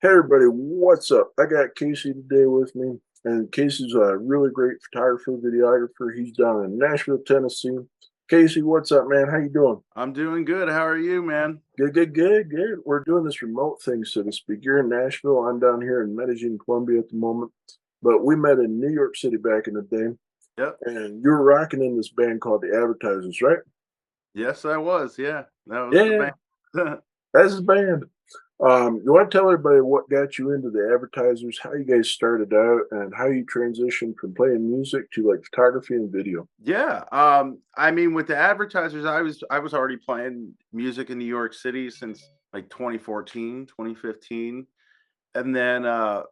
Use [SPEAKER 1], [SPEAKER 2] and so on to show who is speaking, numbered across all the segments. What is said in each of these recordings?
[SPEAKER 1] Hey everybody, what's up? I got Casey today with me, and Casey's a really great photographer, videographer. He's down in Nashville, Tennessee. Casey, what's up, man? How you doing?
[SPEAKER 2] I'm doing good. How are you, man?
[SPEAKER 1] Good. We're doing this remote thing, so to speak. You're in Nashville. I'm down here in Medellin, Colombia at the moment. But we met in New York City back in the day,
[SPEAKER 2] Yep.
[SPEAKER 1] and you were rocking in this band called the Advertisers, right?
[SPEAKER 2] Yes, I was. Yeah, that was the
[SPEAKER 1] Yeah,
[SPEAKER 2] band.
[SPEAKER 1] that's his band. You want to tell everybody what got you into the advertisers, how you guys started out, and how you transitioned from playing music to like photography and video?
[SPEAKER 2] Yeah. I mean, with the advertisers, I was already playing music in New York City since like 2014, 2015. And then I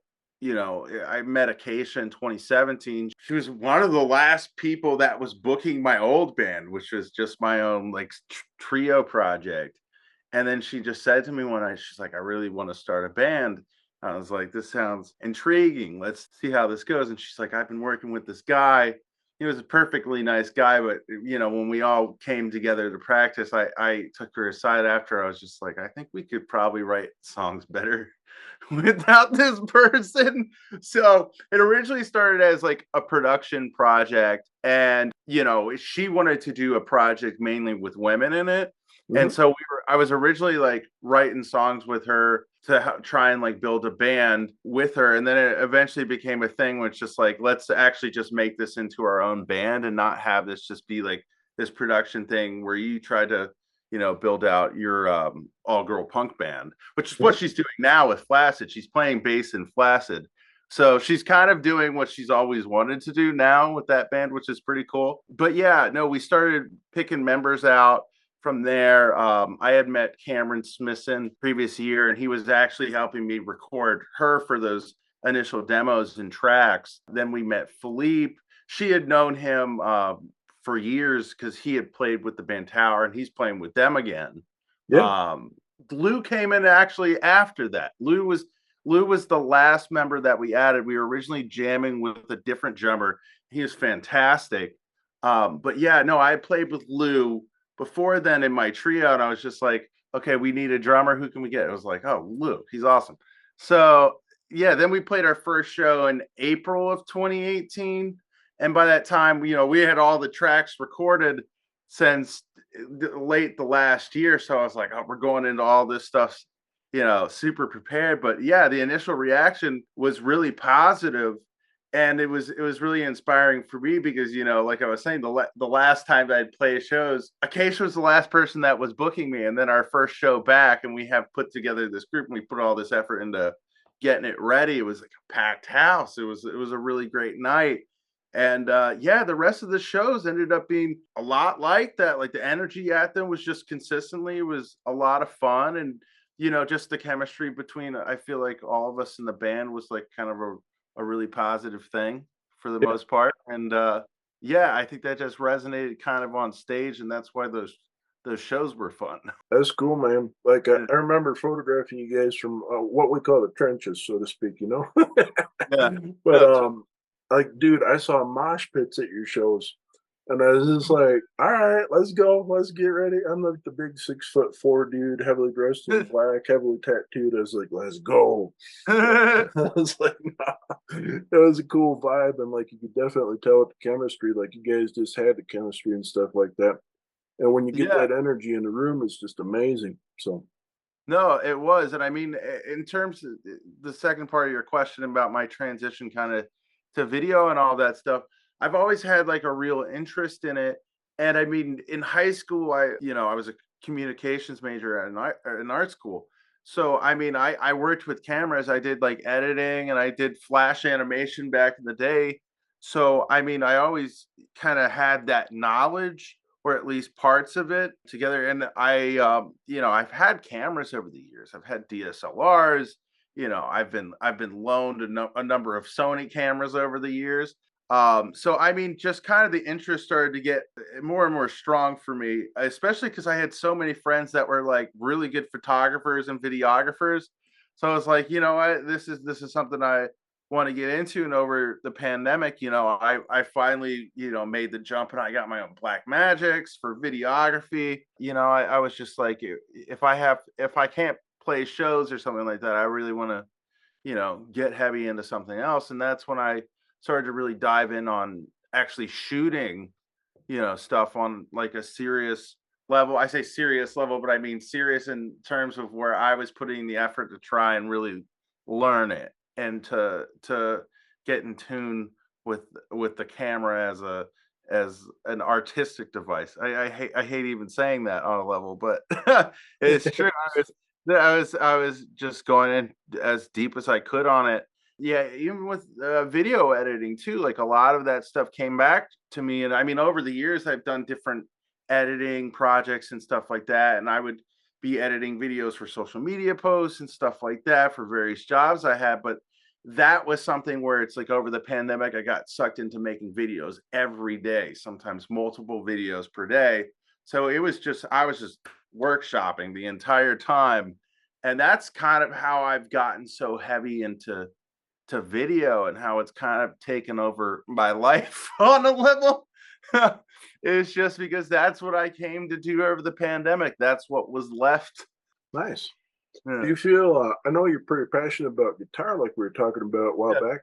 [SPEAKER 2] met Acacia in 2017. She was one of the last people that was booking my old band, which was just my own like trio project. And then she just said to me one night, she's like, I really want to start a band. I was like, this sounds intriguing. Let's see how this goes. And she's like, I've been working with this guy. He was a perfectly nice guy, but when we all came together to practice, I took her aside after. I was just like, I think we could probably write songs better without this person. So it originally started as like a production project. And, she wanted to do a project mainly with women in it. And
[SPEAKER 1] Hmm.
[SPEAKER 2] so I was originally like writing songs with her to try and like build a band with her. And then it eventually became a thing, which just like, let's actually just make this into our own band and not have this just be like this production thing where you try to, build out your all girl punk band, which is what
[SPEAKER 1] Hmm.
[SPEAKER 2] she's doing now with Flaccid. She's playing bass in Flaccid. So she's kind of doing what she's always wanted to do now with that band, which is pretty cool. But yeah, no, we started picking members out from there. I had met Cameron Smithson previous year, and he was actually helping me record her for those initial demos and tracks. Then we met Philippe. She had known him for years because he had played with the band Tower, and he's playing with them again.
[SPEAKER 1] Yeah.
[SPEAKER 2] Um, Lou came in actually after that. Lou was the last member that we added. We were originally jamming with a different drummer. He was fantastic. But yeah, no, I played with Lou before then in my trio, and I was just like, okay, we need a drummer. Who can we get? It was like, oh, Lou, he's awesome. So yeah, then we played our first show in April of 2018. And by that time, we had all the tracks recorded since late the last year. So I was like, oh, we're going into all this stuff, super prepared. But yeah, the initial reaction was really positive, and it was really inspiring for me because like I was saying, the last time I'd play shows, Acacia was the last person that was booking me, and then our first show back, and we have put together this group, and we put all this effort into getting it ready. It was like a packed house. It was a really great night. And yeah, the rest of the shows ended up being a lot like that. Like the energy at them was just consistently, it was a lot of fun. And just the chemistry between, I feel like all of us in the band was like kind of a really positive thing for the
[SPEAKER 1] Yeah.
[SPEAKER 2] most part. And yeah, I think that just resonated kind of on stage, and that's why those shows were fun.
[SPEAKER 1] That's cool, man. Like I remember photographing you guys from what we call the trenches, so to speak.
[SPEAKER 2] Yeah,
[SPEAKER 1] But
[SPEAKER 2] that's
[SPEAKER 1] like, dude, I saw mosh pits at your shows, and I was just like, all right, let's go, let's get ready. I'm like the big 6'4" dude, heavily dressed in black, heavily tattooed. I was like, let's go. I was like, nah. It was a cool vibe, and like you could definitely tell with the chemistry, like you guys just had the chemistry and stuff like that. And when you get
[SPEAKER 2] yeah.
[SPEAKER 1] that energy in the room, it's just amazing. So
[SPEAKER 2] No, it was. And I mean, in terms of the second part of your question about my transition kind of to video and all that stuff, I've always had like a real interest in it. And I mean, in high school, I was a communications major at an art school. So, I mean, I worked with cameras. I did like editing, and I did flash animation back in the day. So, I mean, I always kind of had that knowledge, or at least parts of it together. And I've had cameras over the years. I've had DSLRs. I've been loaned a number of Sony cameras over the years. So I mean, just kind of the interest started to get more and more strong for me, especially because I had so many friends that were like really good photographers and videographers. So I was like, this is something I want to get into. And over the pandemic, I finally, made the jump, and I got my own Black Magics for videography. I was just like, if I can't play shows or something like that, I really want to get heavy into something else. And that's when I started to really dive in on actually shooting, stuff on like a serious level. I say serious level, but I mean serious in terms of where I was putting the effort to try and really learn it and to get in tune with the camera as an artistic device. I hate even saying that on a level, but it's true. I was just going in as deep as I could on it. Yeah, even with video editing too, like a lot of that stuff came back to me. And I mean, over the years, I've done different editing projects and stuff like that. And I would be editing videos for social media posts and stuff like that for various jobs I had. But that was something where it's like over the pandemic, I got sucked into making videos every day, sometimes multiple videos per day. So I was just workshopping the entire time. And that's kind of how I've gotten so heavy into video and how it's kind of taken over my life on a level. It's just because that's what I came to do over the pandemic. That's what was left.
[SPEAKER 1] Nice. Do
[SPEAKER 2] Yeah.
[SPEAKER 1] you feel? I know you're pretty passionate about guitar, like we were talking about a while
[SPEAKER 2] Yeah.
[SPEAKER 1] back.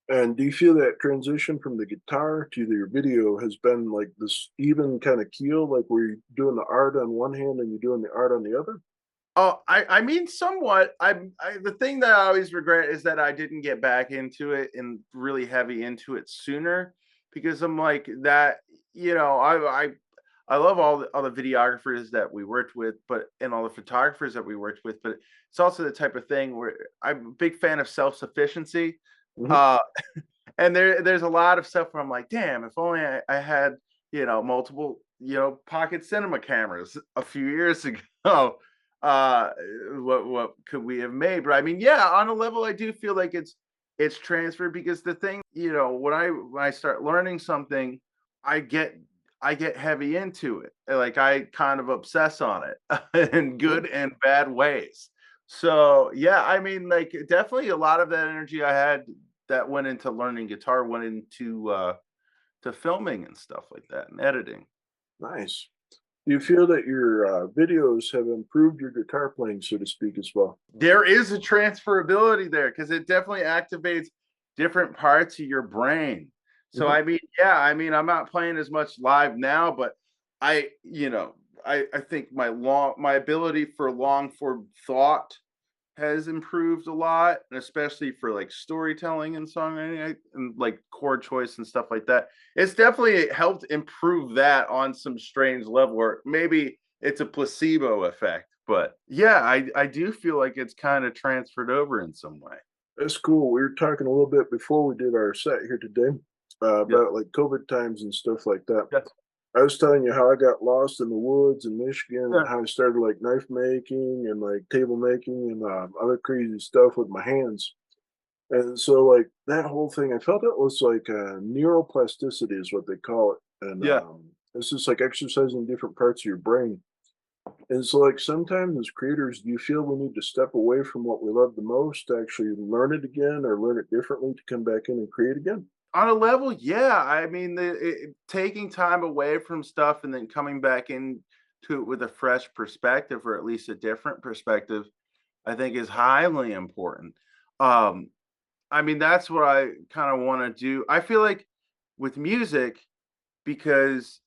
[SPEAKER 1] And do you feel that transition from the guitar to your video has been like this even kind of keel, like where you're doing the art on one hand and you're doing the art on the other?
[SPEAKER 2] Oh, I mean, somewhat. The thing that I always regret is that I didn't get back into it and really heavy into it sooner, because I'm like that. I love all the videographers that we worked with, and all the photographers that we worked with. But it's also the type of thing where I'm a big fan of self sufficiency.
[SPEAKER 1] Hmm.
[SPEAKER 2] Uh, and there's a lot of stuff where I'm like, damn, if only I had multiple pocket cinema cameras a few years ago. uh what could we have made? But I mean, yeah, on a level I do feel like it's transferred, because the thing, when I start learning something, i get I get heavy into it. Like, I kind of obsess on it in good and bad ways. So yeah, I mean, like, definitely a lot of that energy I had that went into learning guitar went into to filming and stuff like that, and editing.
[SPEAKER 1] Nice. Do you feel that your videos have improved your guitar playing, so to speak, as well?
[SPEAKER 2] There is a transferability there, because it definitely activates different parts of your brain. So
[SPEAKER 1] Hmm.
[SPEAKER 2] I mean, yeah, I mean, I'm not playing as much live now, but I think my ability for long form thought has improved a lot, and especially for like storytelling and songwriting and like chord choice and stuff like that. It's definitely helped improve that on some strange level, or maybe it's a placebo effect. But yeah, I do feel like it's kind of transferred over in some way.
[SPEAKER 1] That's cool. We were talking a little bit before we did our set here today
[SPEAKER 2] Yeah.
[SPEAKER 1] about like COVID times and stuff like that.
[SPEAKER 2] Yeah.
[SPEAKER 1] I was telling you how I got lost in the woods in Michigan and
[SPEAKER 2] Yeah.
[SPEAKER 1] how I started like knife making and like table making and other crazy stuff with my hands. And so, like that whole thing, I felt it was like neuroplasticity is what they call it. And
[SPEAKER 2] Yeah.
[SPEAKER 1] it's just like exercising different parts of your brain. And so, like sometimes as creators, do you feel we need to step away from what we love the most to actually learn it again or learn it differently to come back in and create again?
[SPEAKER 2] On a level, yeah. I mean, taking time away from stuff and then coming back into it with a fresh perspective, or at least a different perspective, I think is highly important. Um, I mean, that's what I kind of want to do. I feel like with music, because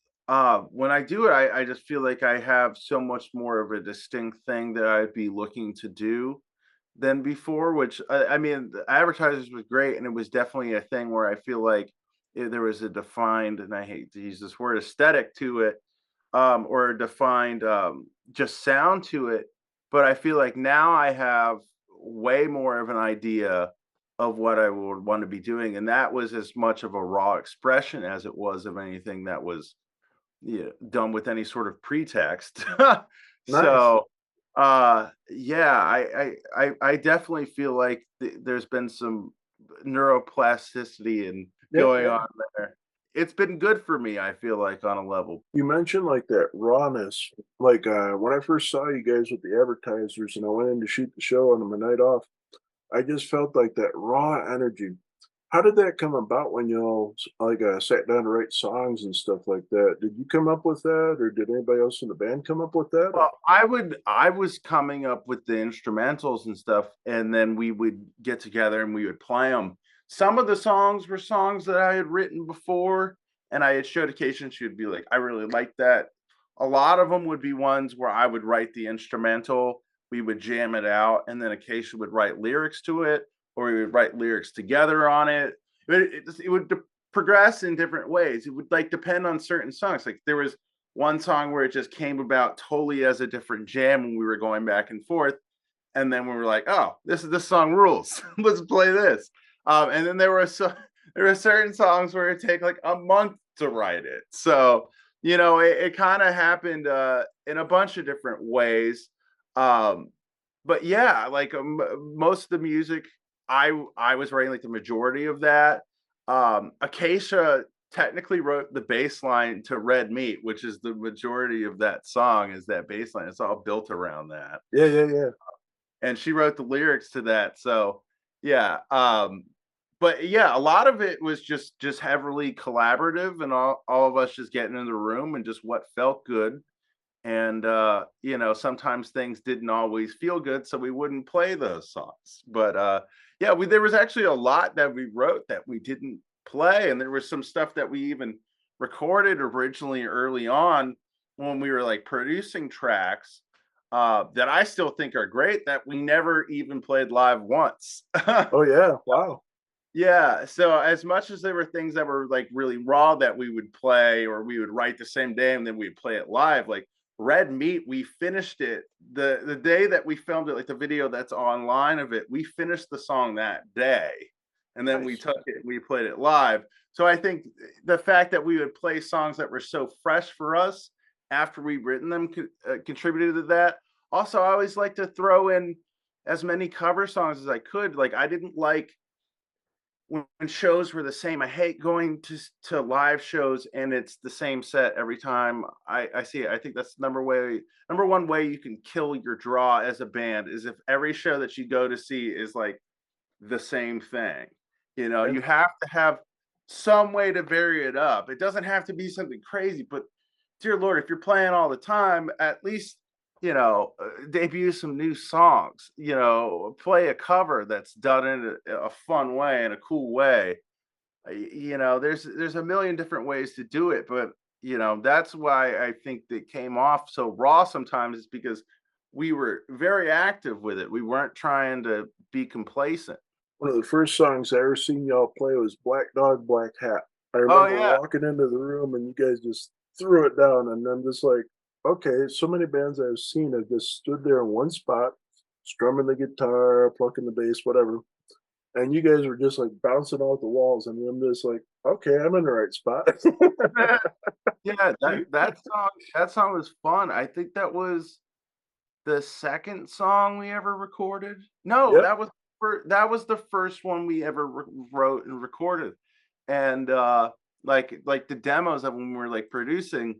[SPEAKER 2] when I do it, I just feel like I have so much more of a distinct thing that I'd be looking to do than before. Which I mean, the Advertisers was great, and it was definitely a thing where I feel like there was a defined, and I hate to use this word, aesthetic to it, or a defined just sound to it. But I feel like now I have way more of an idea of what I would want to be doing, and that was as much of a raw expression as it was of anything that was, done with any sort of pretext.
[SPEAKER 1] Nice.
[SPEAKER 2] So yeah, I definitely feel like there's been some neuroplasticity and
[SPEAKER 1] Yeah,
[SPEAKER 2] going
[SPEAKER 1] yeah.
[SPEAKER 2] on there. It's been good for me, I feel like, on a level.
[SPEAKER 1] You mentioned like that rawness. Like when I first saw you guys with the advertisers and I went in to shoot the show on my night off, I just felt like that raw energy. How did that come about when you all like sat down to write songs and stuff like that? Did you come up with that, or did anybody else in the band come up with that? Or?
[SPEAKER 2] Well, I was coming up with the instrumentals and stuff, and then we would get together and we would play them. Some of the songs were songs that I had written before, and I had showed occasion. She would be like, "I really like that." A lot of them would be ones where I would write the instrumental, we would jam it out, and then Acacia would write lyrics to it, or we would write lyrics together on it. It would progress in different ways. It would like depend on certain songs. Like there was one song where it just came about totally as a different jam when we were going back and forth. And then we were like, oh, this song rules. Let's play this. And then there were certain songs where it take like a month to write it. So, you know, it kind of happened in a bunch of different ways. But yeah, like most of the music, I was writing like the majority of that. Acacia technically wrote the bass line to Red Meat, which is the majority of that song is that bass line. It's all built around that.
[SPEAKER 1] Yeah, yeah, yeah.
[SPEAKER 2] And she wrote the lyrics to that. So yeah. But yeah, a lot of it was just heavily collaborative and all of us just getting in the room and just what felt good. And you know, sometimes things didn't always feel good, so we wouldn't play those songs. But yeah, there was actually a lot that we wrote that we didn't play, and there was some stuff that we even recorded originally early on when we were like producing tracks that I still think are great that we never even played live once.
[SPEAKER 1] Oh yeah, wow.
[SPEAKER 2] Yeah, so as much as there were things that were like really raw that we would play or we would write the same day and then we'd play it live, like Red Meat, we finished it the day that we filmed it, like the video that's online of it, we finished the song that day. And then we took it, we played it live. So I think the fact that we would play songs that were so fresh for us after we've written them contributed to that. Also, I always like to throw in as many cover songs as I could. Like I didn't like when shows were the same. I hate going to live shows and it's the same set every time I see it. I think that's number one way you can kill your draw as a band is if every show that you go to see is like the same thing. You know, you have to have some way to vary it up. It doesn't have to be something crazy, but dear Lord, if you're playing all the time, at least you know, debut some new songs, you know, play a cover that's done in a fun way and a cool way. You know, there's a million different ways to do it, but you know, that's why I think that came off so raw sometimes is because we were very active with it. We weren't trying to be complacent.
[SPEAKER 1] One of the first songs I ever seen y'all play was Black Dog, Black Hat. I
[SPEAKER 2] Oh
[SPEAKER 1] remember
[SPEAKER 2] yeah.
[SPEAKER 1] walking into the room and you guys just threw it down, and I'm just like, okay, so many bands I've seen have just stood there in one spot, strumming the guitar, plucking the bass, whatever. And you guys were just like bouncing off the walls, and I'm just like, okay, I'm in the right spot.
[SPEAKER 2] Yeah, that song was fun. I think that was the second song we ever recorded. No,
[SPEAKER 1] Yep.
[SPEAKER 2] that was the first one we ever wrote and recorded. And like the demos of when we were like producing,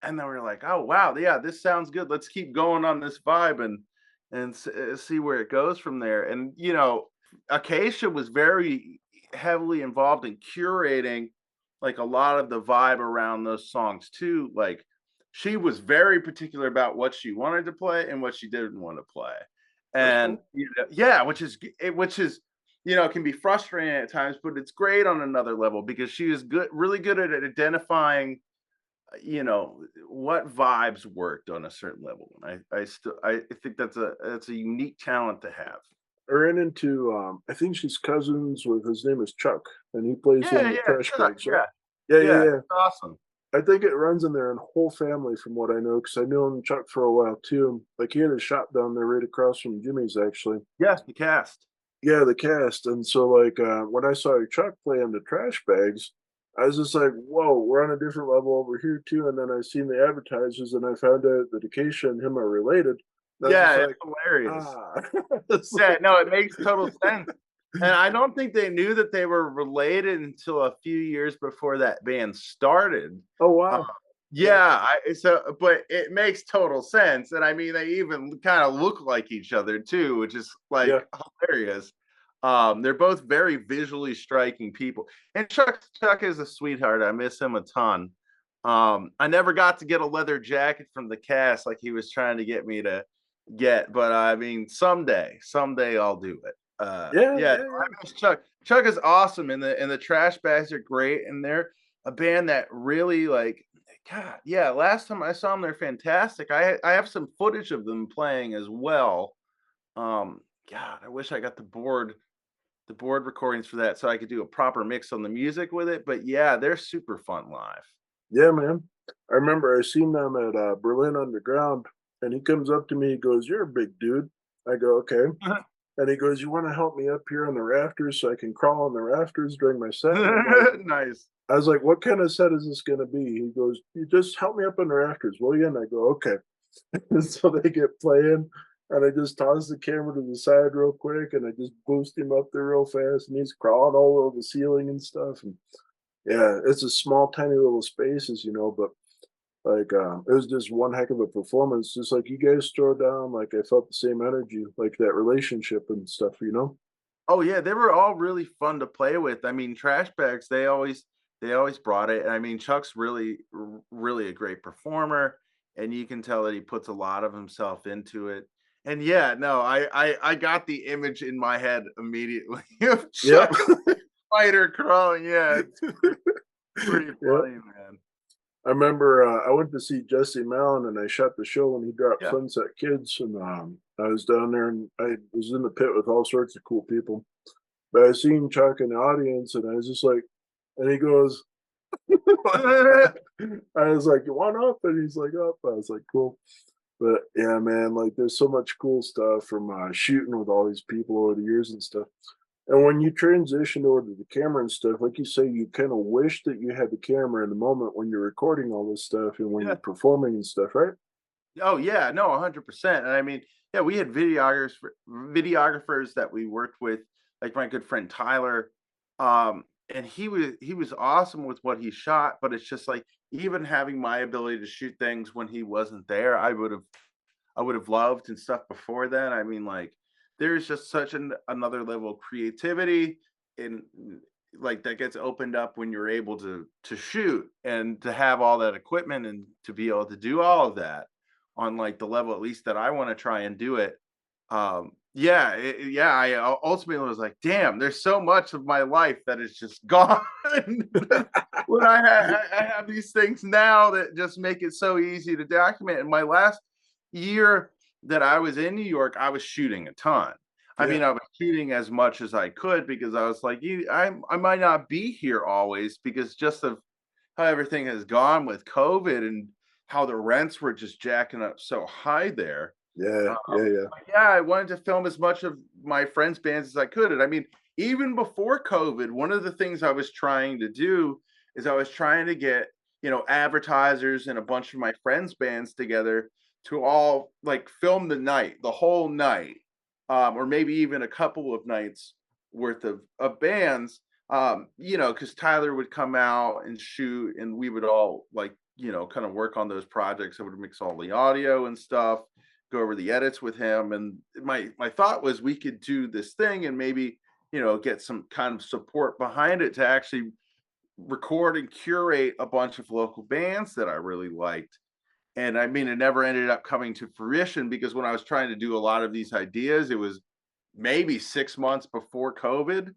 [SPEAKER 2] and then we were like, oh wow, yeah, this sounds good. Let's keep going on this vibe and see where it goes from there. And you know, Acacia was very heavily involved in curating like a lot of the vibe around those songs too. Like she was very particular about what she wanted to play and what she didn't want to play.
[SPEAKER 1] That's
[SPEAKER 2] And
[SPEAKER 1] cool.
[SPEAKER 2] you know, yeah, which is you know, can be frustrating at times, but it's great on another level because she is really good at identifying, you know, what vibes worked on a certain level. And I think that's a unique talent to have.
[SPEAKER 1] I ran into, I think she's cousins with, his name is Chuck, and he plays
[SPEAKER 2] Yeah,
[SPEAKER 1] in the
[SPEAKER 2] yeah,
[SPEAKER 1] Trash
[SPEAKER 2] Chuck,
[SPEAKER 1] Bags, right?
[SPEAKER 2] yeah,
[SPEAKER 1] Yeah, yeah,
[SPEAKER 2] yeah,
[SPEAKER 1] yeah.
[SPEAKER 2] it's awesome.
[SPEAKER 1] I think it runs in their whole family from what I know, because I knew him Chuck for a while too. Like he had a shop down there right across from Jimmy's actually.
[SPEAKER 2] Yes, the cast.
[SPEAKER 1] Yeah, the cast. And so like when I saw Chuck play on the Trash Bags, I was just like, whoa, we're on a different level over here too. And then I seen the advertisers and I found out that Acacia and him are related. And I was just
[SPEAKER 2] Yeah, it's
[SPEAKER 1] like,
[SPEAKER 2] hilarious.
[SPEAKER 1] ah. It's
[SPEAKER 2] Yeah,
[SPEAKER 1] like,
[SPEAKER 2] no, it makes total sense. And I don't think they knew that they were related until a few years before that band started.
[SPEAKER 1] oh
[SPEAKER 2] Uh,
[SPEAKER 1] wow. Yeah.
[SPEAKER 2] yeah, but it makes total sense. And I mean, they even kind of look like each other too, which is
[SPEAKER 1] Yeah.
[SPEAKER 2] like hilarious. They're both very visually striking people. And Chuck is a sweetheart. I miss him a ton. I never got to get a leather jacket from the cast like he was trying to get me to get, but I mean, someday I'll do it.
[SPEAKER 1] Yeah,
[SPEAKER 2] Yeah,
[SPEAKER 1] yeah,
[SPEAKER 2] I
[SPEAKER 1] yeah.
[SPEAKER 2] miss Chuck. Chuck is awesome, and the Trash Bags are great, and they're a band that really like. God, yeah. Last time I saw them, they're fantastic. I have some footage of them playing as well. God, I wish I got the board recordings for that so I could do a proper mix on the music with it. But yeah, they're super fun live.
[SPEAKER 1] Yeah, man. I remember I seen them at Berlin Underground, and he comes up to me. He goes, "You're a big dude." I go, "Okay." And he goes, "You want to help me up here on the rafters so I can crawl on the rafters during my set?" And
[SPEAKER 2] Nice.
[SPEAKER 1] I was like, "What kind of set is this going to be?" He goes, "You just help me up on the rafters, will you?" And I go, "Okay." And so they get playing, and I just toss the camera to the side real quick, and I just boost him up there real fast, and he's crawling all over the ceiling and stuff. And yeah, it's a small, tiny little spaces, but like it was just one heck of a performance. Just like you guys throw down, like I felt the same energy, like that relationship and stuff.
[SPEAKER 2] Oh yeah, they were all really fun to play with. I mean, Trash Bags, they always brought it. And I mean, Chuck's really a great performer, and you can tell that he puts a lot of himself into it. And yeah, no, I got the image in my head immediately of
[SPEAKER 1] Yep.
[SPEAKER 2] Chuck spider crawling. Yeah, it's pretty
[SPEAKER 1] Yep.
[SPEAKER 2] funny, man.
[SPEAKER 1] I remember I went to see Jesse Malin and I shot the show when he dropped
[SPEAKER 2] Yeah.
[SPEAKER 1] Sunset Kids, and I was down there and I was in the pit with all sorts of cool people. But I seen Chuck in the audience and I was just like, and he goes, I was like, "You want up?" And he's like, "Up." I was like, "Cool." But yeah, man, like there's so much cool stuff from shooting with all these people over the years and stuff. And when you transition over to the camera and stuff, like you say, you kind of wish that you had the camera in the moment when you're recording all this stuff and when you're
[SPEAKER 2] Yeah.
[SPEAKER 1] performing and stuff, right?
[SPEAKER 2] Oh yeah, no, 100%. And I mean, yeah, we had videographers that we worked with, like my good friend Tyler. And he was awesome with what he shot, but it's just like even having my ability to shoot things when he wasn't there, I would have loved and stuff before then. I mean, like there's just such another level of creativity and like that gets opened up when you're able to shoot and to have all that equipment and to be able to do all of that on like the level at least that I want to try and do it. Yeah, yeah. Ultimately was like, damn, there's so much of my life that is just gone. When I have these things now that just make it so easy to document. In my last year that I was in New York, I was shooting a ton. I
[SPEAKER 1] Yeah.
[SPEAKER 2] mean, I was shooting as much as I could because I was like, I might not be here always because just of how everything has gone with COVID and how the rents were just jacking up so high there.
[SPEAKER 1] Yeah. Yeah. Yeah.
[SPEAKER 2] Yeah, I wanted to film as much of my friends' bands as I could. And I mean, even before COVID, one of the things I was trying to do is I was trying to get, advertisers and a bunch of my friends' bands together to all like film the whole night, or maybe even a couple of nights worth of bands. Because Tyler would come out and shoot, and we would all like, kind of work on those projects. I would mix all the audio and stuff, go over the edits with him. And my thought was we could do this thing and maybe, get some kind of support behind it to actually record and curate a bunch of local bands that I really liked. And I mean, it never ended up coming to fruition because when I was trying to do a lot of these ideas, it was maybe 6 months before COVID.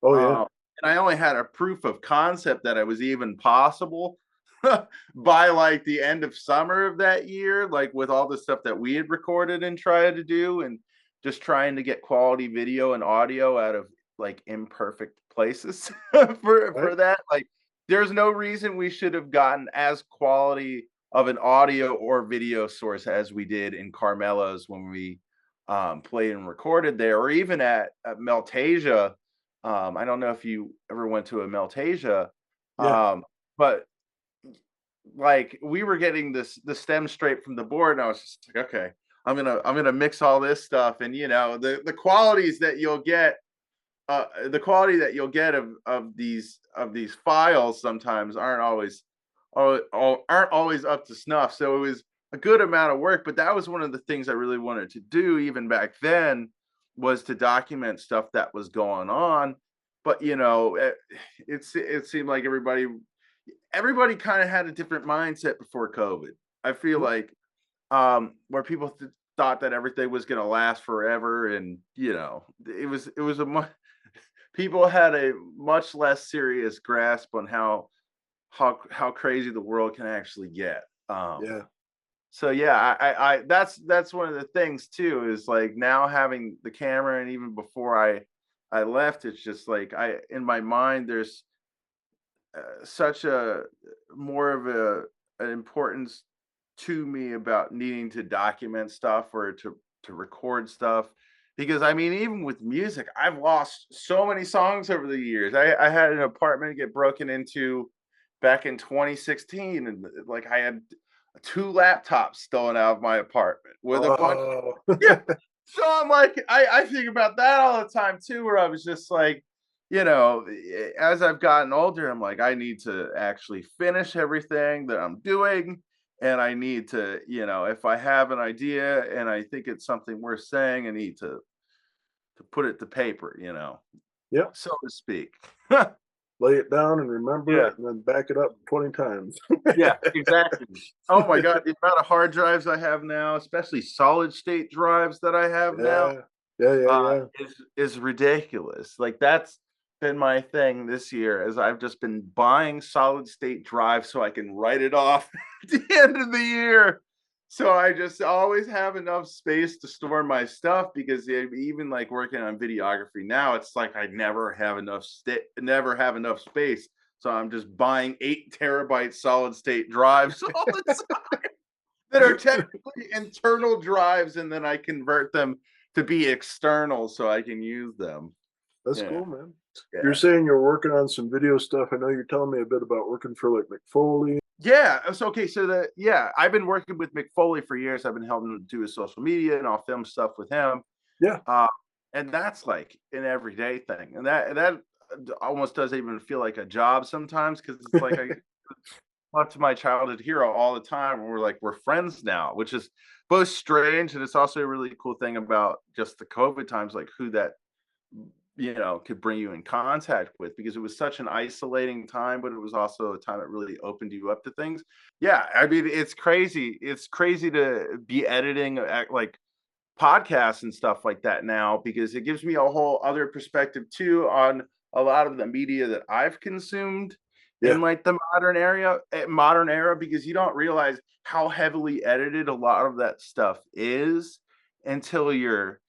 [SPEAKER 1] Oh yeah.
[SPEAKER 2] Um, and I only had a proof of concept that it was even possible by like the end of summer of that year, like with all the stuff that we had recorded and tried to do, and just trying to get quality video and audio out of like imperfect places for
[SPEAKER 1] Right.
[SPEAKER 2] that. Like, there's no reason we should have gotten as quality of an audio or video source as we did in Carmelo's when we played and recorded there, or even at Meltasia. I don't know if you ever went to a Meltasia,
[SPEAKER 1] Yeah.
[SPEAKER 2] but like we were getting the stem straight from the board, and I was just like, okay, I'm gonna mix all this stuff, and the qualities that you'll get, the quality that you'll get of these files sometimes aren't always up to snuff. So it was a good amount of work, but that was one of the things I really wanted to do even back then was to document stuff that was going on. But it seemed like everybody kind of had a different mindset before COVID. I feel like where people thought that everything was going to last forever, and people had a much less serious grasp on how crazy the world can actually get.
[SPEAKER 1] Yeah.
[SPEAKER 2] So yeah, I that's one of the things too, is like now having the camera, and even before I left, it's just like in my mind there's such a more of an importance to me about needing to document stuff or to record stuff, because I mean, even with music, I've lost so many songs over the years. I had an apartment get broken into back in 2016, and like I had 2 laptops stolen out of my apartment with a bunch.
[SPEAKER 1] Oh.
[SPEAKER 2] Yeah. So I'm like, I think about that all the time too, where I was just like, as I've gotten older, I'm like, I need to actually finish everything that I'm doing. And I need to, if I have an idea and I think it's something worth saying, I need to put it to paper,
[SPEAKER 1] Yep.
[SPEAKER 2] so to speak.
[SPEAKER 1] Lay it down and remember
[SPEAKER 2] Yeah.
[SPEAKER 1] it, and then back it up 20 times.
[SPEAKER 2] Yeah, exactly. Oh my God, the amount of hard drives I have now, especially solid state drives that I have now,
[SPEAKER 1] Yeah. Yeah.
[SPEAKER 2] is ridiculous. Like that's been my thing this year, is I've just been buying solid state drives so I can write it off at the end of the year. So I just always have enough space to store my stuff, because even like working on videography now, it's like I never have enough space. So I'm just buying 8 terabyte solid state drives all the time that are technically internal drives, and then I convert them to be external so I can use them.
[SPEAKER 1] That's
[SPEAKER 2] Yeah.
[SPEAKER 1] cool, man.
[SPEAKER 2] Yeah.
[SPEAKER 1] You're saying you're working on some video stuff. I know you're telling me a bit about working for like Mick Foley.
[SPEAKER 2] Yeah. So okay. So I've been working with Mick Foley for years. I've been helping him do his social media, and I'll film stuff with him.
[SPEAKER 1] Yeah.
[SPEAKER 2] And that's like an everyday thing, and that almost doesn't even feel like a job sometimes, because it's like I talk to my childhood hero all the time, and we're friends now, which is both strange, and it's also a really cool thing about just the COVID times, like who that could bring you in contact with, because it was such an isolating time, but it was also a time that really opened you up to things. Yeah, I mean, it's crazy. It's crazy to be editing like podcasts and stuff like that now, because it gives me a whole other perspective too on a lot of the media that I've consumed in like the modern era, because you don't realize how heavily edited a lot of that stuff is until you're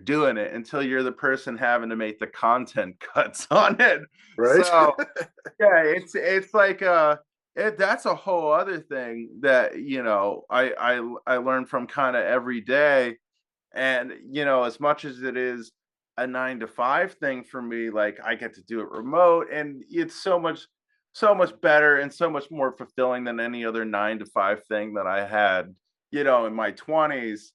[SPEAKER 2] doing it, until you're the person having to make the content cuts on it.
[SPEAKER 1] Right.
[SPEAKER 2] So yeah, it's like that's a whole other thing that I learned from kind of every day. And as much as it is a 9 to 5 thing for me, like I get to do it remote, and it's so much better and so much more fulfilling than any other 9 to 5 thing that I had in my 20s,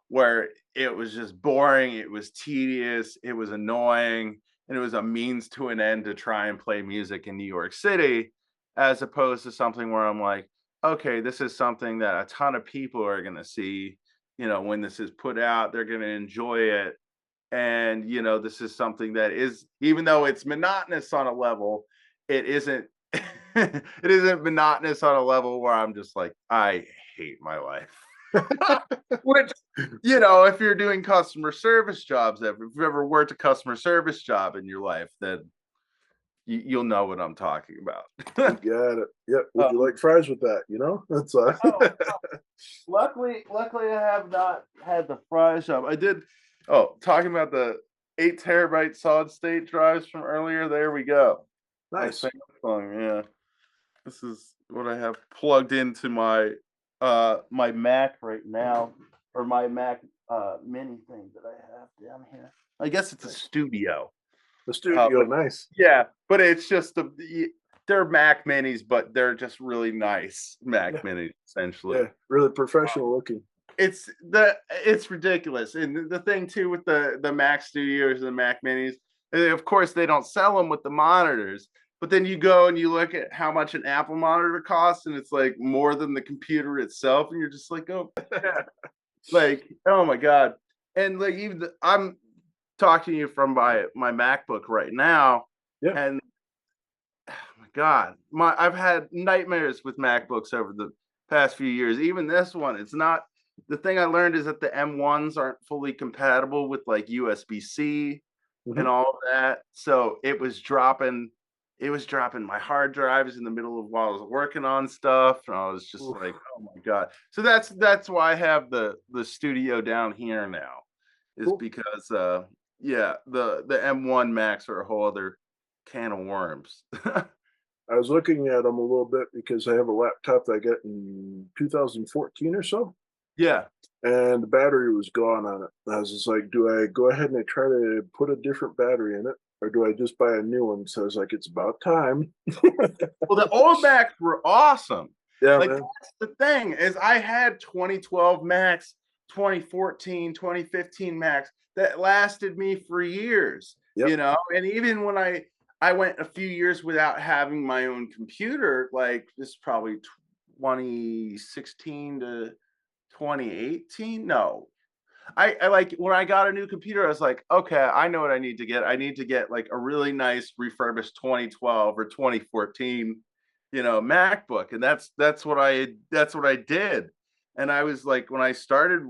[SPEAKER 2] where it was just boring, it was tedious, it was annoying, and it was a means to an end to try and play music in New York City, as opposed to something where I'm like, okay, this is something that a ton of people are going to see. When this is put out, they're going to enjoy it. And, this is something that is, even though it's monotonous on a level, it isn't, it isn't monotonous on a level where I'm just like, I hate my life. Which, if you're doing customer service jobs, if you've ever worked a customer service job in your life, then you'll know what I'm talking about.
[SPEAKER 1] You got it. Yep. Would you like fries with that? That's
[SPEAKER 2] Luckily, I have not had the fries job. I did. Oh, talking about the 8 terabyte solid state drives from earlier. There we go.
[SPEAKER 1] nice.
[SPEAKER 2] Yeah. This is what I have plugged into my my Mac right now, or my Mac mini thing that I have down here. I guess it's a studio.
[SPEAKER 1] The studio, nice.
[SPEAKER 2] Yeah, but it's just they're Mac minis, but they're just really nice Mac minis, essentially.
[SPEAKER 1] Yeah, really professional looking.
[SPEAKER 2] It's ridiculous. And the thing too with the Mac Studios and the Mac minis, of course they don't sell them with the monitors, but then you go and you look at how much an Apple monitor costs, and it's like more than the computer itself, and you're just like, oh yeah. Like, oh my God. And like, even talking to you from my MacBook right now,
[SPEAKER 1] Yeah.
[SPEAKER 2] and oh my God, I've had nightmares with MacBooks over the past few years. Even this one, it's not. The thing I learned is that the M1s aren't fully compatible with like USB-C and
[SPEAKER 1] Hmm.
[SPEAKER 2] all of that. So it was dropping my hard drives in the middle of while I was working on stuff. And I was just like,
[SPEAKER 1] Oof.
[SPEAKER 2] oh my God. So that's why I have the studio down here now, is
[SPEAKER 1] Cool.
[SPEAKER 2] because yeah, the M1 Macs are a whole other can of worms.
[SPEAKER 1] I was looking at them a little bit because I have a laptop that I got in 2014 or so,
[SPEAKER 2] Yeah.
[SPEAKER 1] and the battery was gone on it. I was just like, do I go ahead and I try to put a different battery in it, or do I just buy a new one? So I was like, it's about time.
[SPEAKER 2] Well, the old Macs were awesome.
[SPEAKER 1] Yeah,
[SPEAKER 2] Like,
[SPEAKER 1] man.
[SPEAKER 2] that's the thing, is I had 2012 Macs, 2014, 2015 Macs that lasted me for years,
[SPEAKER 1] Yep.
[SPEAKER 2] and even when I went a few years without having my own computer, like this is probably 2016 to 2018. No, I like, when I got a new computer, I was like, okay, I know what I need to get. I need to get like a really nice refurbished 2012 or 2014, MacBook. And that's what I did. And I was like, when I started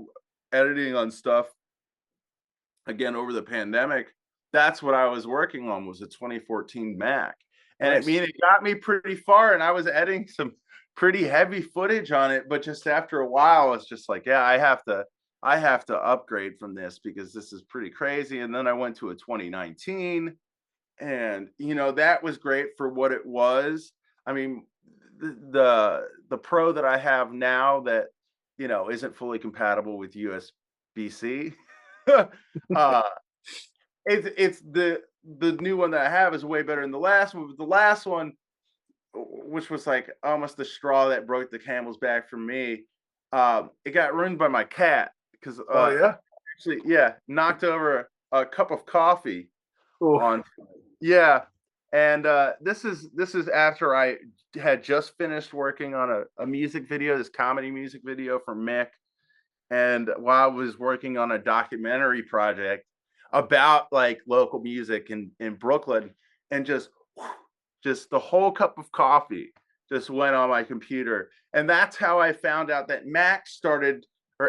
[SPEAKER 2] editing on stuff again over the pandemic, that's what I was working on, was a 2014 Mac. And I
[SPEAKER 1] Nice.
[SPEAKER 2] mean, it got me pretty far, and I was editing some pretty heavy footage on it, but just after a while, it's just like, yeah, I have to upgrade from this because this is pretty crazy. And then I went to a 2019, and that was great for what it was. I mean, the Pro that I have now that isn't fully compatible with USB-C. uh it's the new one that I have is way better than the last one. But the last one, which was like almost the straw that broke the camel's back for me, it got ruined by my cat because
[SPEAKER 1] Oh yeah.
[SPEAKER 2] actually, yeah, knocked over a cup of coffee
[SPEAKER 1] Oh,
[SPEAKER 2] on. Yeah, and this is after I had just finished working on a music video, this comedy music video for Mick, and while I was working on a documentary project about like local music in Brooklyn, and just the whole cup of coffee just went on my computer. And that's how I found out that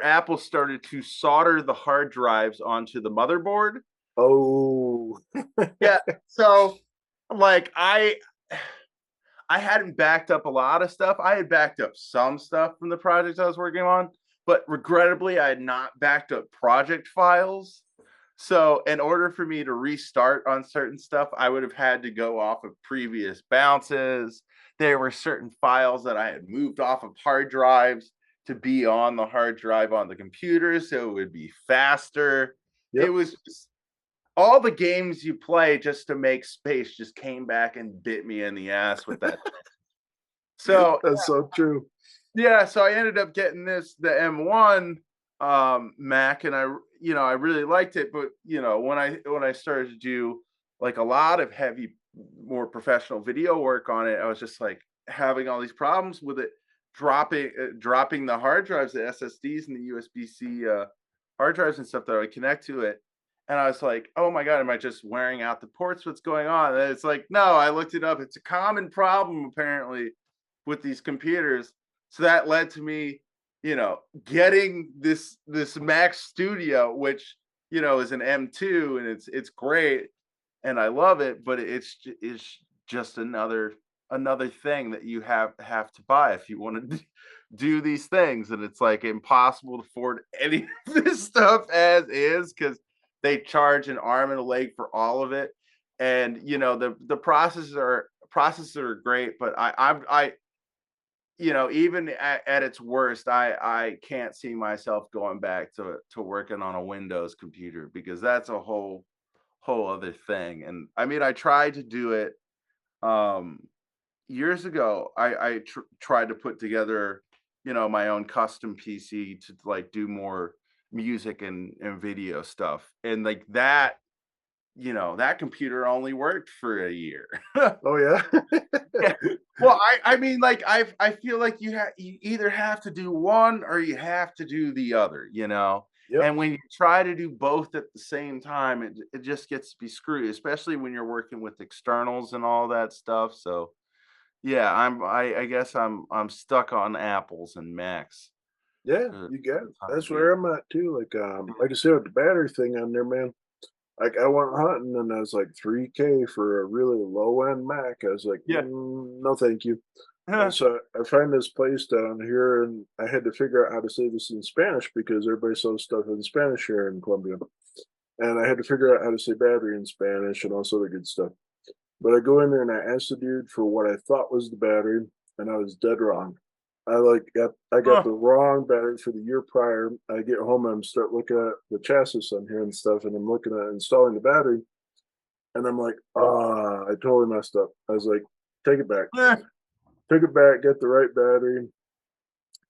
[SPEAKER 2] Apple started to solder the hard drives onto the motherboard.
[SPEAKER 1] oh.
[SPEAKER 2] Yeah. So like I hadn't backed up a lot of stuff. I had backed up some stuff from the projects I was working on, but regrettably, I had not backed up project files. So, in order for me to restart on certain stuff, I would have had to go off of previous bounces. There were certain files that I had moved off of hard drives to be on the hard drive on the computer, so it would be faster. It
[SPEAKER 1] Yep.
[SPEAKER 2] was just all the games you play just to make space just came back and bit me in the ass with that. So
[SPEAKER 1] That's so true.
[SPEAKER 2] yeah, so I ended up getting the M1 Mac, and I really liked it. But when I started to do like a lot of heavy, more professional video work on it, I was just like having all these problems with it dropping the hard drives, the SSDs, and the USB-C hard drives and stuff that I would connect to it. And I was like, oh my God, am I just wearing out the ports? What's going on? And it's like, no, I looked it up. It's a common problem apparently with these computers. So that led to me, getting this Mac Studio, which is an M2, and it's great, and I love it, but it's just another thing that you have to buy if you want to do these things, and it's like impossible to afford any of this stuff as is because they charge an arm and a leg for all of it. And the processors are great, but I even at its worst, I can't see myself going back to working on a Windows computer because that's a whole other thing. And I mean, I tried to do it um years ago. I tried to put together my own custom PC to like do more music and video stuff, and like that computer only worked for a year.
[SPEAKER 1] Oh yeah.
[SPEAKER 2] Yeah. Well, I mean, like I feel like you either have to do one or you have to do the other.
[SPEAKER 1] Yep.
[SPEAKER 2] And when you try to do both at the same time, it just gets to be screwy, especially when you're working with externals and all that stuff. So yeah, I guess I'm stuck on Apples and Macs
[SPEAKER 1] Yeah,
[SPEAKER 2] for
[SPEAKER 1] you got
[SPEAKER 2] the
[SPEAKER 1] it.
[SPEAKER 2] time
[SPEAKER 1] That's
[SPEAKER 2] being.
[SPEAKER 1] where I'm at too. Like I said with the battery thing on there, man. Like I went hunting and I was like 3K for a really low end Mac. I was like,
[SPEAKER 2] Yeah.
[SPEAKER 1] no, thank you. And so I find this place down here, and I had to figure out how to say this in Spanish because everybody sells stuff in Spanish here in Colombia. And I had to figure out how to say battery in Spanish and all sort of good stuff. But I go in there and I asked the dude for what I thought was the battery, and I was dead wrong. I got the wrong battery for the year prior. I get home and I'm start looking at the chassis on here and stuff, and I'm looking at installing the battery, and I'm like, I totally messed up. I was like, take it back. Take it back, get the right battery,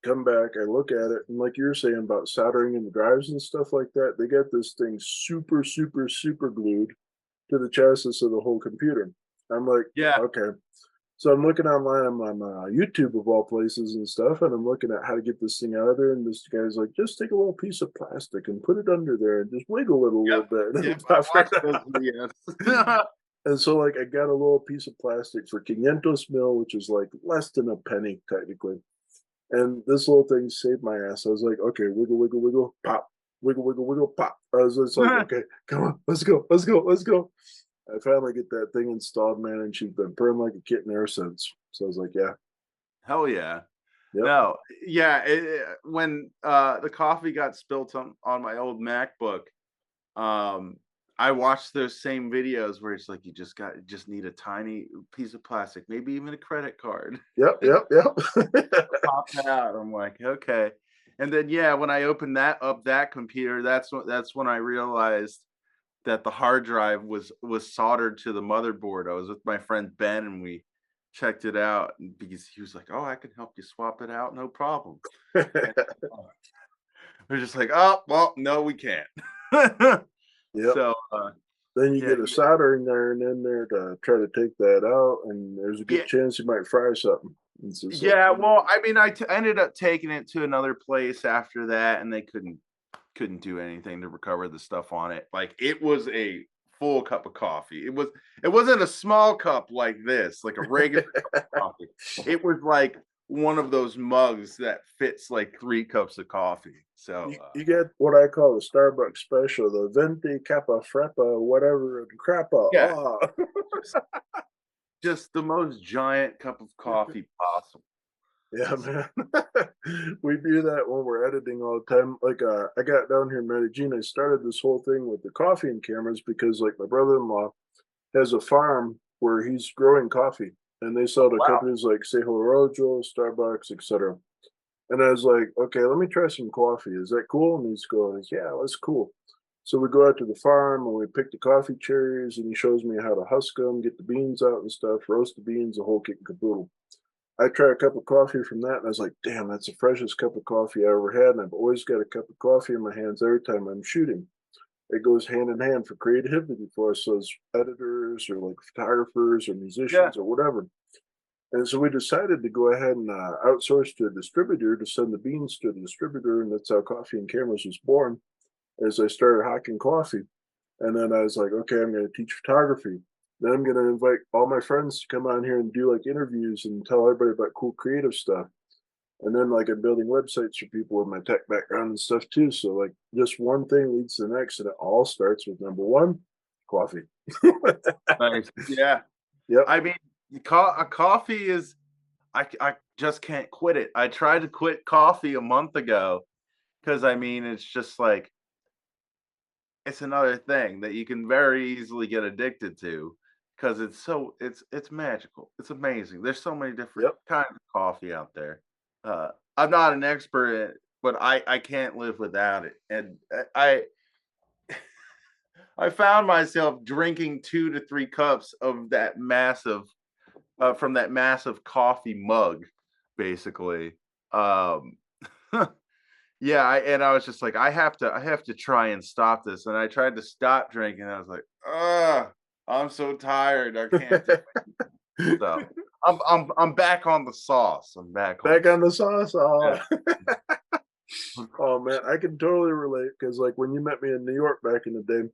[SPEAKER 1] come back, I look at it, and like you were saying about soldering in the drives and stuff like that, they got this thing super, super, super glued to the chassis of the whole computer. I'm like,
[SPEAKER 2] Yeah.
[SPEAKER 1] okay. So I'm looking online, I'm on YouTube of all places and stuff, and I'm looking at how to get this thing out of there. And this guy's like, just take a little piece of plastic and put it under there and just wiggle it a little
[SPEAKER 2] Yep.
[SPEAKER 1] bit. And
[SPEAKER 2] Yep.
[SPEAKER 1] it'll
[SPEAKER 2] I
[SPEAKER 1] pop right
[SPEAKER 2] watched those
[SPEAKER 1] out.
[SPEAKER 2] videos.
[SPEAKER 1] And so like I got a little piece of plastic for 500 mil, which is like less than a penny technically. And this little thing saved my ass. I was like, okay, wiggle, wiggle, wiggle, pop, wiggle, wiggle, wiggle, pop. I was just like, okay, come on, let's go, let's go, let's go. I finally get that thing installed, man, and she's been purring like a kitten ever since. So I was like, yeah,
[SPEAKER 2] Hell yeah.
[SPEAKER 1] yep,
[SPEAKER 2] No, yeah. When the coffee got spilt on my old MacBook, um, I watched those same videos where it's like you just need a tiny piece of plastic, maybe even a credit card.
[SPEAKER 1] yep, yep, yep.
[SPEAKER 2] Pop it out. I'm like, okay. And then yeah, when I opened that computer, that's when I realized that the hard drive was soldered to the motherboard. I was with my friend Ben and we checked it out because he was like, "Oh, I can help you swap it out, no problem." And, we're just like, "Oh, well, no, we can't."
[SPEAKER 1] Yep.
[SPEAKER 2] So,
[SPEAKER 1] Then you
[SPEAKER 2] yeah,
[SPEAKER 1] get a soldering iron in there to try to take that out, and there's a
[SPEAKER 2] yeah,
[SPEAKER 1] good chance you might fry something. It's just like,
[SPEAKER 2] yeah. Well, I mean, ended up taking it to another place after that, and they couldn't do anything to recover the stuff on it. Like it was a full cup of coffee. It wasn't a small cup like this, like a regular cup of coffee. It was like one of those mugs that fits like 3 cups of coffee. So
[SPEAKER 1] you get what I call the Starbucks special, the Venti Kappa Frappa, whatever, and crappa.
[SPEAKER 2] yeah,
[SPEAKER 1] Oh.
[SPEAKER 2] just, just the most giant cup of coffee possible.
[SPEAKER 1] Yeah,
[SPEAKER 2] So,
[SPEAKER 1] man. We do that when we're editing all the time. Like, I got down here in Medellin. I started this whole thing with the coffee and cameras because, like, my brother-in-law has a farm where he's growing coffee, and they sell to
[SPEAKER 2] wow.
[SPEAKER 1] companies like Cejo Rojo, Starbucks, etc. And I was like, okay, let me try some coffee. Is that cool? And he's going, yeah, that's cool. So we go out to the farm and we pick the coffee cherries, and he shows me how to husk them, get the beans out and stuff, roast the beans, the whole kit and caboodle. I tried a cup of coffee from that, and I was like, damn, that's the freshest cup of coffee I ever had. And I've always got a cup of coffee in my hands every time I'm shooting. It goes hand in hand for creativity for us as editors or like photographers or
[SPEAKER 2] Yeah.
[SPEAKER 1] musicians or whatever. And so we decided to go ahead and outsource to a distributor to send the beans to the distributor. And that's how Coffee and Cameras was born as I started hawking coffee. And then I was like, okay, I'm going to teach photography. Then I'm going to invite all my friends to come on here and do like interviews and tell everybody about cool creative stuff. And then like I'm building websites for people with my tech background and stuff too. So like just one thing leads to the next, and it all starts with number one, coffee.
[SPEAKER 2] Nice. Yeah.
[SPEAKER 1] Yep.
[SPEAKER 2] I mean, a coffee is I just can't quit it. I tried to quit coffee a month ago because I mean it's just like it's another thing that you can very easily get addicted to because it's magical. It's amazing. There's so many different
[SPEAKER 1] Yep.
[SPEAKER 2] kinds of coffee out there. I'm not an expert, but I can't live without it. And I found myself drinking 2 to 3 cups of that massive from that massive coffee mug, basically. Um, yeah, I was just like, I have to try and stop this. And I tried to stop drinking. And I was like, I'm so tired. I can't do it. So I'm back on the sauce. I'm back on
[SPEAKER 1] Back
[SPEAKER 2] the
[SPEAKER 1] on the sauce. Oh.
[SPEAKER 2] sauce.
[SPEAKER 1] Oh man, I can totally relate because like when you met me in New York back in the day,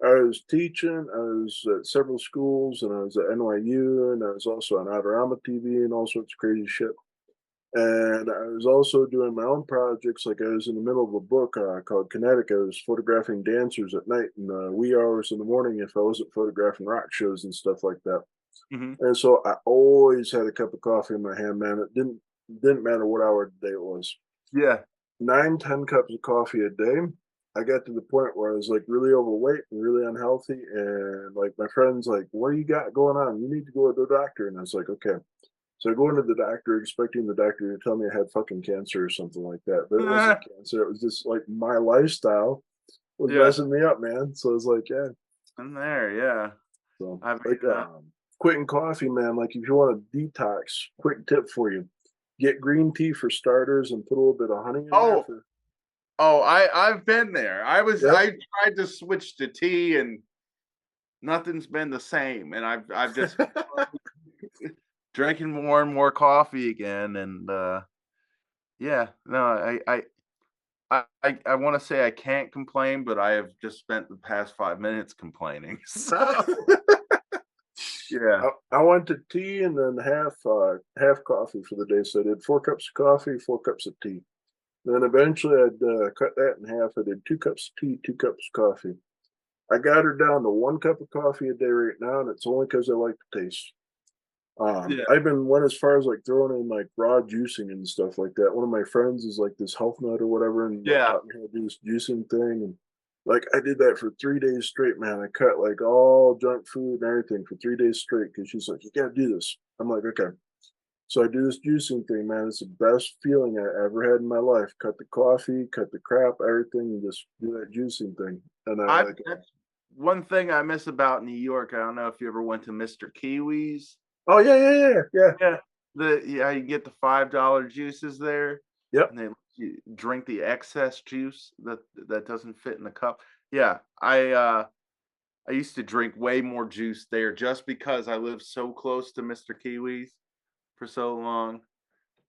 [SPEAKER 1] I was teaching, I was at several schools, and I was at NYU, and I was also on Adorama TV and all sorts of crazy shit. And I was also doing my own projects. Like I was in the middle of a book called Kinetic. I was photographing dancers at night in the wee hours in the morning if I wasn't photographing rock shows and stuff like that.
[SPEAKER 2] Hmm.
[SPEAKER 1] And so I always had a cup of coffee in my hand, man. It didn't matter what hour of the day it was.
[SPEAKER 2] Yeah.
[SPEAKER 1] 9, 10 cups of coffee a day. I got to the point where I was like really overweight and really unhealthy. And like my friends, like, what do you got going on? You need to go to the doctor. And I was like, okay. So I go into the doctor expecting the doctor to tell me I had fucking cancer or something like that. But it wasn't cancer. It was just like my lifestyle was
[SPEAKER 2] Yeah.
[SPEAKER 1] messing me up, man. So I was like, yeah.
[SPEAKER 2] In there, yeah.
[SPEAKER 1] So
[SPEAKER 2] I mean,
[SPEAKER 1] like quitting coffee, man. Like if you want to detox, quick tip for you. Get green tea for starters and put a little bit of honey in there for
[SPEAKER 2] I've been there.
[SPEAKER 1] yep.
[SPEAKER 2] I tried to switch to tea and nothing's been the same. And I've just drinking more and more coffee again. And yeah, no, I want to say I can't complain, but I have just spent the past 5 minutes complaining. So yeah.
[SPEAKER 1] I went to tea and then half coffee for the day. So I did 4 cups of coffee, 4 cups of tea. Then eventually I'd cut that in half. I did 2 cups of tea, 2 cups of coffee. I got her down to 1 cup of coffee a day right now, and it's only because I like the taste.
[SPEAKER 2] Yeah.
[SPEAKER 1] I've been went as far as like throwing in like raw juicing and stuff like that. One of my friends is like this health nut or whatever, and like,
[SPEAKER 2] Yeah.
[SPEAKER 1] taught me how to do this juicing thing. And like I did that for 3 days straight, man. I cut like all junk food and everything for 3 days straight because she's like, you gotta do this. I'm like, okay. So I do this juicing thing, man. It's the best feeling I ever had in my life. Cut the coffee, cut the crap, everything, and just do that juicing thing. And I like it.
[SPEAKER 2] That's one thing I miss about New York. I don't know if you ever went to Mr. Kiwi's.
[SPEAKER 1] Oh yeah.
[SPEAKER 2] Yeah. You get the $5 juices there,
[SPEAKER 1] Yep.
[SPEAKER 2] and then you drink the excess juice that doesn't fit in the cup. Yeah, I used to drink way more juice there just because I lived so close to Mr. Kiwi's for so long.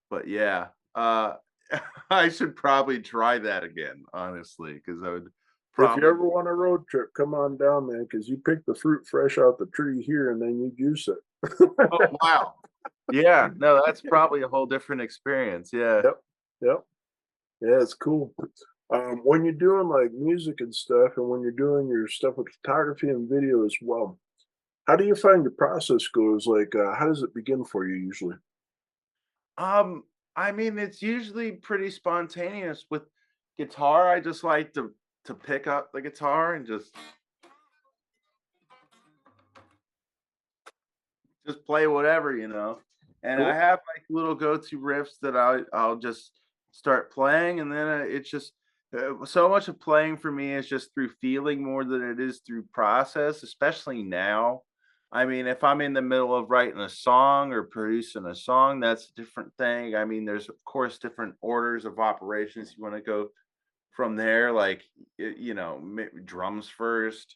[SPEAKER 2] But yeah, I should probably try that again, honestly, because I would
[SPEAKER 1] If you
[SPEAKER 2] probably.
[SPEAKER 1] ever want a road trip, come on down, man, because you pick the fruit fresh out the tree here and then you juice it.
[SPEAKER 2] Oh wow, yeah, no, that's probably a whole different experience. Yeah.
[SPEAKER 1] Yep. Yep. Yeah, it's cool. When you're doing like music and stuff, and when you're doing your stuff with photography and video as well, how do you find your process goes? Like, how does it begin for you usually?
[SPEAKER 2] Um, I mean, it's usually pretty spontaneous with guitar. I just like to pick up the guitar and just play whatever, you know. And I
[SPEAKER 1] Cool.
[SPEAKER 2] have like little go-to riffs that I'll just start playing, and then it's just so much of playing for me is just through feeling more than it is through process, especially now. I mean, if I'm in the middle of writing a song or producing a song, that's a different thing. I mean, there's of course different orders of operations you want to go from there, like drums first,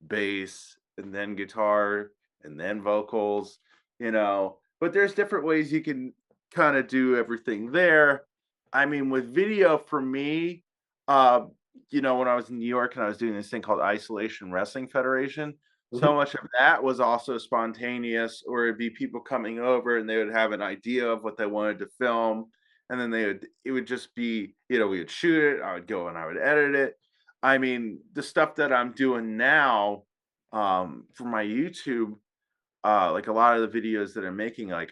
[SPEAKER 2] bass, and then guitar, and then vocals, but there's different ways you can kind of do everything there. I mean, with video for me, uh when I was in New York and I was doing this thing called Isolation Wrestling Federation,
[SPEAKER 1] Mhm.
[SPEAKER 2] so much of that was also spontaneous, or it'd be people coming over and they would have an idea of what they wanted to film, and then it would just be, we would shoot it, I would go and I would edit it. I mean, the stuff that I'm doing now, for my YouTube, like a lot of the videos that I'm making, like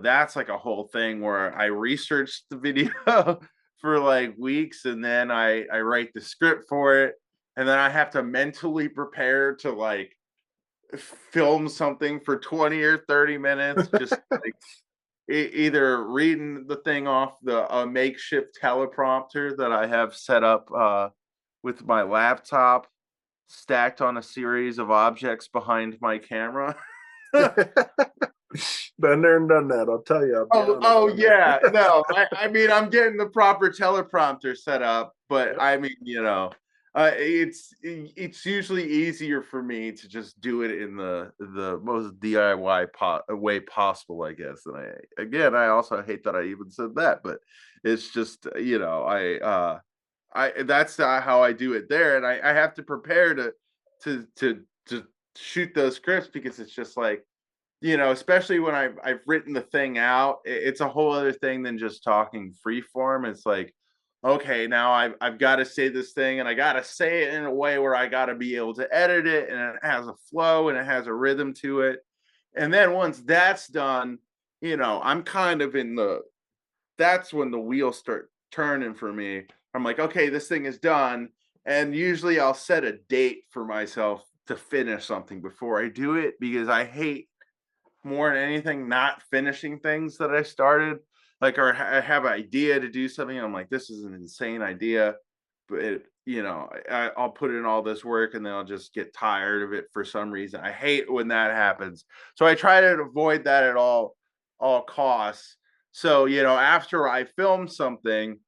[SPEAKER 2] that's like a whole thing where I researched the video for like weeks, and then I write the script for it, and then I have to mentally prepare to like film something for 20 or 30 minutes, just like either reading the thing off the makeshift teleprompter that I have set up with my laptop, stacked on a series of objects behind my camera.
[SPEAKER 1] Been there and done that. I'll tell you. I'll be
[SPEAKER 2] Oh
[SPEAKER 1] honest.
[SPEAKER 2] yeah. No, I mean, I'm getting the proper teleprompter set up, but
[SPEAKER 1] Yep.
[SPEAKER 2] I mean, It's usually easier for me to just do it in the most DIY way possible, I guess. And I also hate that I even said that, but it's just I that's how I do it there, and I have to prepare to shoot those scripts because it's just like, especially when I've written the thing out, it's a whole other thing than just talking free form. It's like, okay, now I've got to say this thing, and I got to say it in a way where I got to be able to edit it, and it has a flow and it has a rhythm to it. And then once that's done, I'm kind of in the that's when the wheels start turning for me. I'm like, okay, this thing is done. And usually I'll set a date for myself to finish something before I do it because I hate more than anything not finishing things that I started. Like, or I have an idea to do something. I'm like, this is an insane idea, but I'll put in all this work and then I'll just get tired of it for some reason. I hate when that happens. So I try to avoid that at all costs. So, after I film something,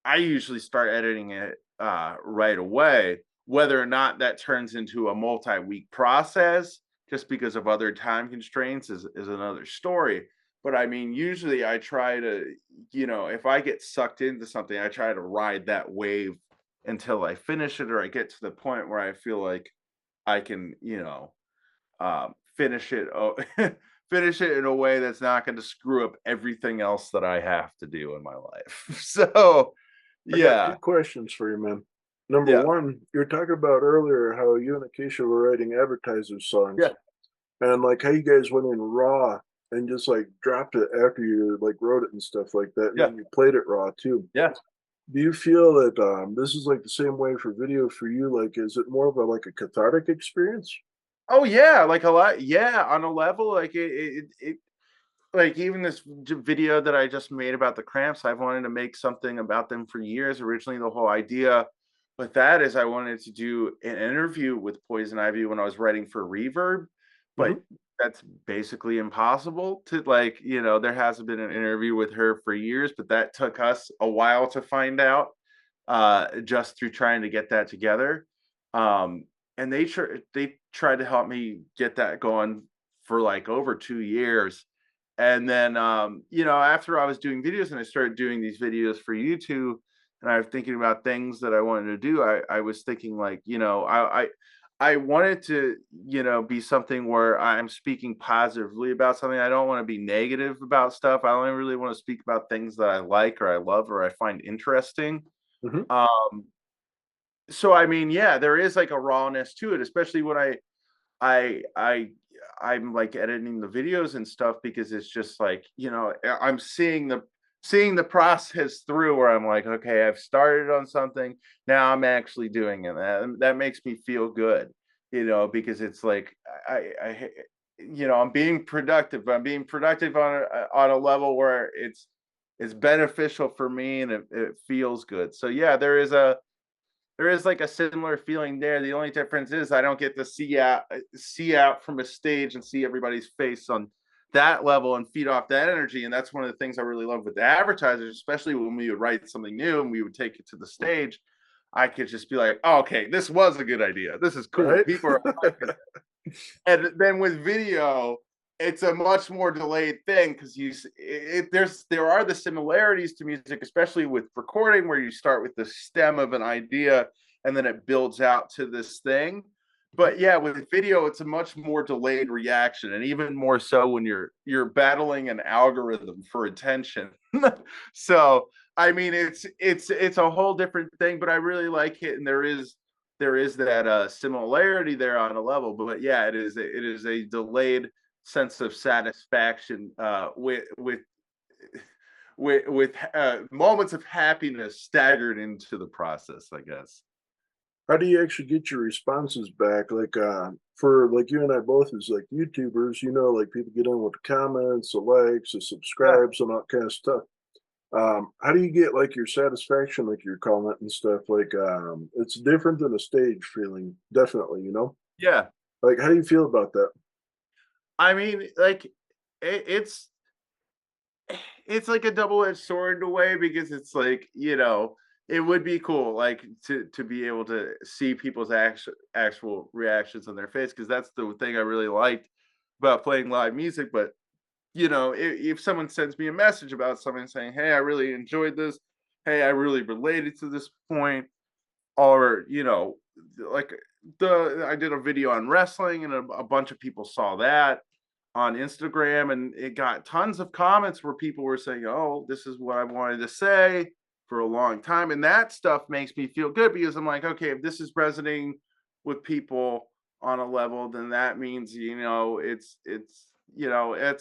[SPEAKER 2] I usually start editing it right away. Whether or not that turns into a multi-week process, just because of other time constraints, is another story. But I mean, usually I try to, if I get sucked into something, I try to ride that wave until I finish it or I get to the point where I feel like I can, finish it. Finish it in a way that's not going to screw up everything else that I have to do in my life. So,
[SPEAKER 1] I got two
[SPEAKER 2] yeah,
[SPEAKER 1] questions for you, man. Number
[SPEAKER 2] yeah,
[SPEAKER 1] one, you were talking about earlier how you and Acacia were writing Advertisers songs,
[SPEAKER 2] yeah,
[SPEAKER 1] and like how you guys went in raw and just like dropped it after you like wrote it and stuff like that, and
[SPEAKER 2] yeah,
[SPEAKER 1] then you played it raw too.
[SPEAKER 2] yeah.
[SPEAKER 1] Do you feel that this is like the same way for video for you? Like, is it more of a like a cathartic experience?
[SPEAKER 2] Oh yeah, like a lot. Yeah, on a level, like it like even this video that I just made about the Cramps, I've wanted to make something about them for years. Originally, the whole idea with that is I wanted to do an interview with Poison Ivy when I was writing for Reverb, but
[SPEAKER 1] Hmm.
[SPEAKER 2] that's basically impossible to like, there hasn't been an interview with her for years, but that took us a while to find out, just through trying to get that together. Um, and they tried to help me get that going for like over 2 years. And then, after I was doing videos and I started doing these videos for YouTube, and I was thinking about things that I wanted to do, I was thinking like, I wanted to, be something where I'm speaking positively about something. I don't want to be negative about stuff. I only really want to speak about things that I like or I love or I find interesting.
[SPEAKER 1] Hmm.
[SPEAKER 2] Um, so I mean, yeah, there is like a rawness to it, especially when I I I'm like editing the videos and stuff because it's just like, I'm seeing the process through where I'm like, okay, I've started on something, now I'm actually doing it. That makes me feel good, because it's like I'm being productive, but I'm being productive on a level where it's beneficial for me and it feels good. So yeah, there is like a similar feeling there. The only difference is I don't get to see out from a stage and see everybody's face on that level and feed off that energy. And that's one of the things I really love with the Advertisers, especially when we would write something new and we would take it to the stage. I could just be like, oh, okay, this was a good idea. This is cool.
[SPEAKER 1] Right?
[SPEAKER 2] People are liking it. And then with video, it's a much more delayed thing because there are the similarities to music, especially with recording, where you start with the stem of an idea and then it builds out to this thing. But yeah, with video, it's a much more delayed reaction, and even more so when you're battling an algorithm for attention. So I mean, it's a whole different thing, but I really like it, and there is that similarity there on a level. But yeah, it is a delayed sense of satisfaction, with moments of happiness staggered into the process, I guess.
[SPEAKER 1] How do you actually get your responses back? Like for like you and I both as like YouTubers, like people get in with the comments, the likes, the
[SPEAKER 2] Yeah,
[SPEAKER 1] subscribes, and all kind of stuff. How do you get like your satisfaction, like you're calling it and stuff? Like it's different than a stage feeling, definitely.
[SPEAKER 2] yeah.
[SPEAKER 1] Like how do you feel about that?
[SPEAKER 2] I mean, like it's like a double-edged sword in a way because it's like, it would be cool, like to be able to see people's actual reactions on their face, because that's the thing I really liked about playing live music. But if someone sends me a message about something saying, "Hey, I really enjoyed this. Hey, I really related to this point," or like I did a video on wrestling, and a bunch of people saw that on Instagram, and it got tons of comments where people were saying, "Oh, this is what I wanted to say for a long time," and that stuff makes me feel good, because I'm like, okay, if this is resonating with people on a level, then that means it's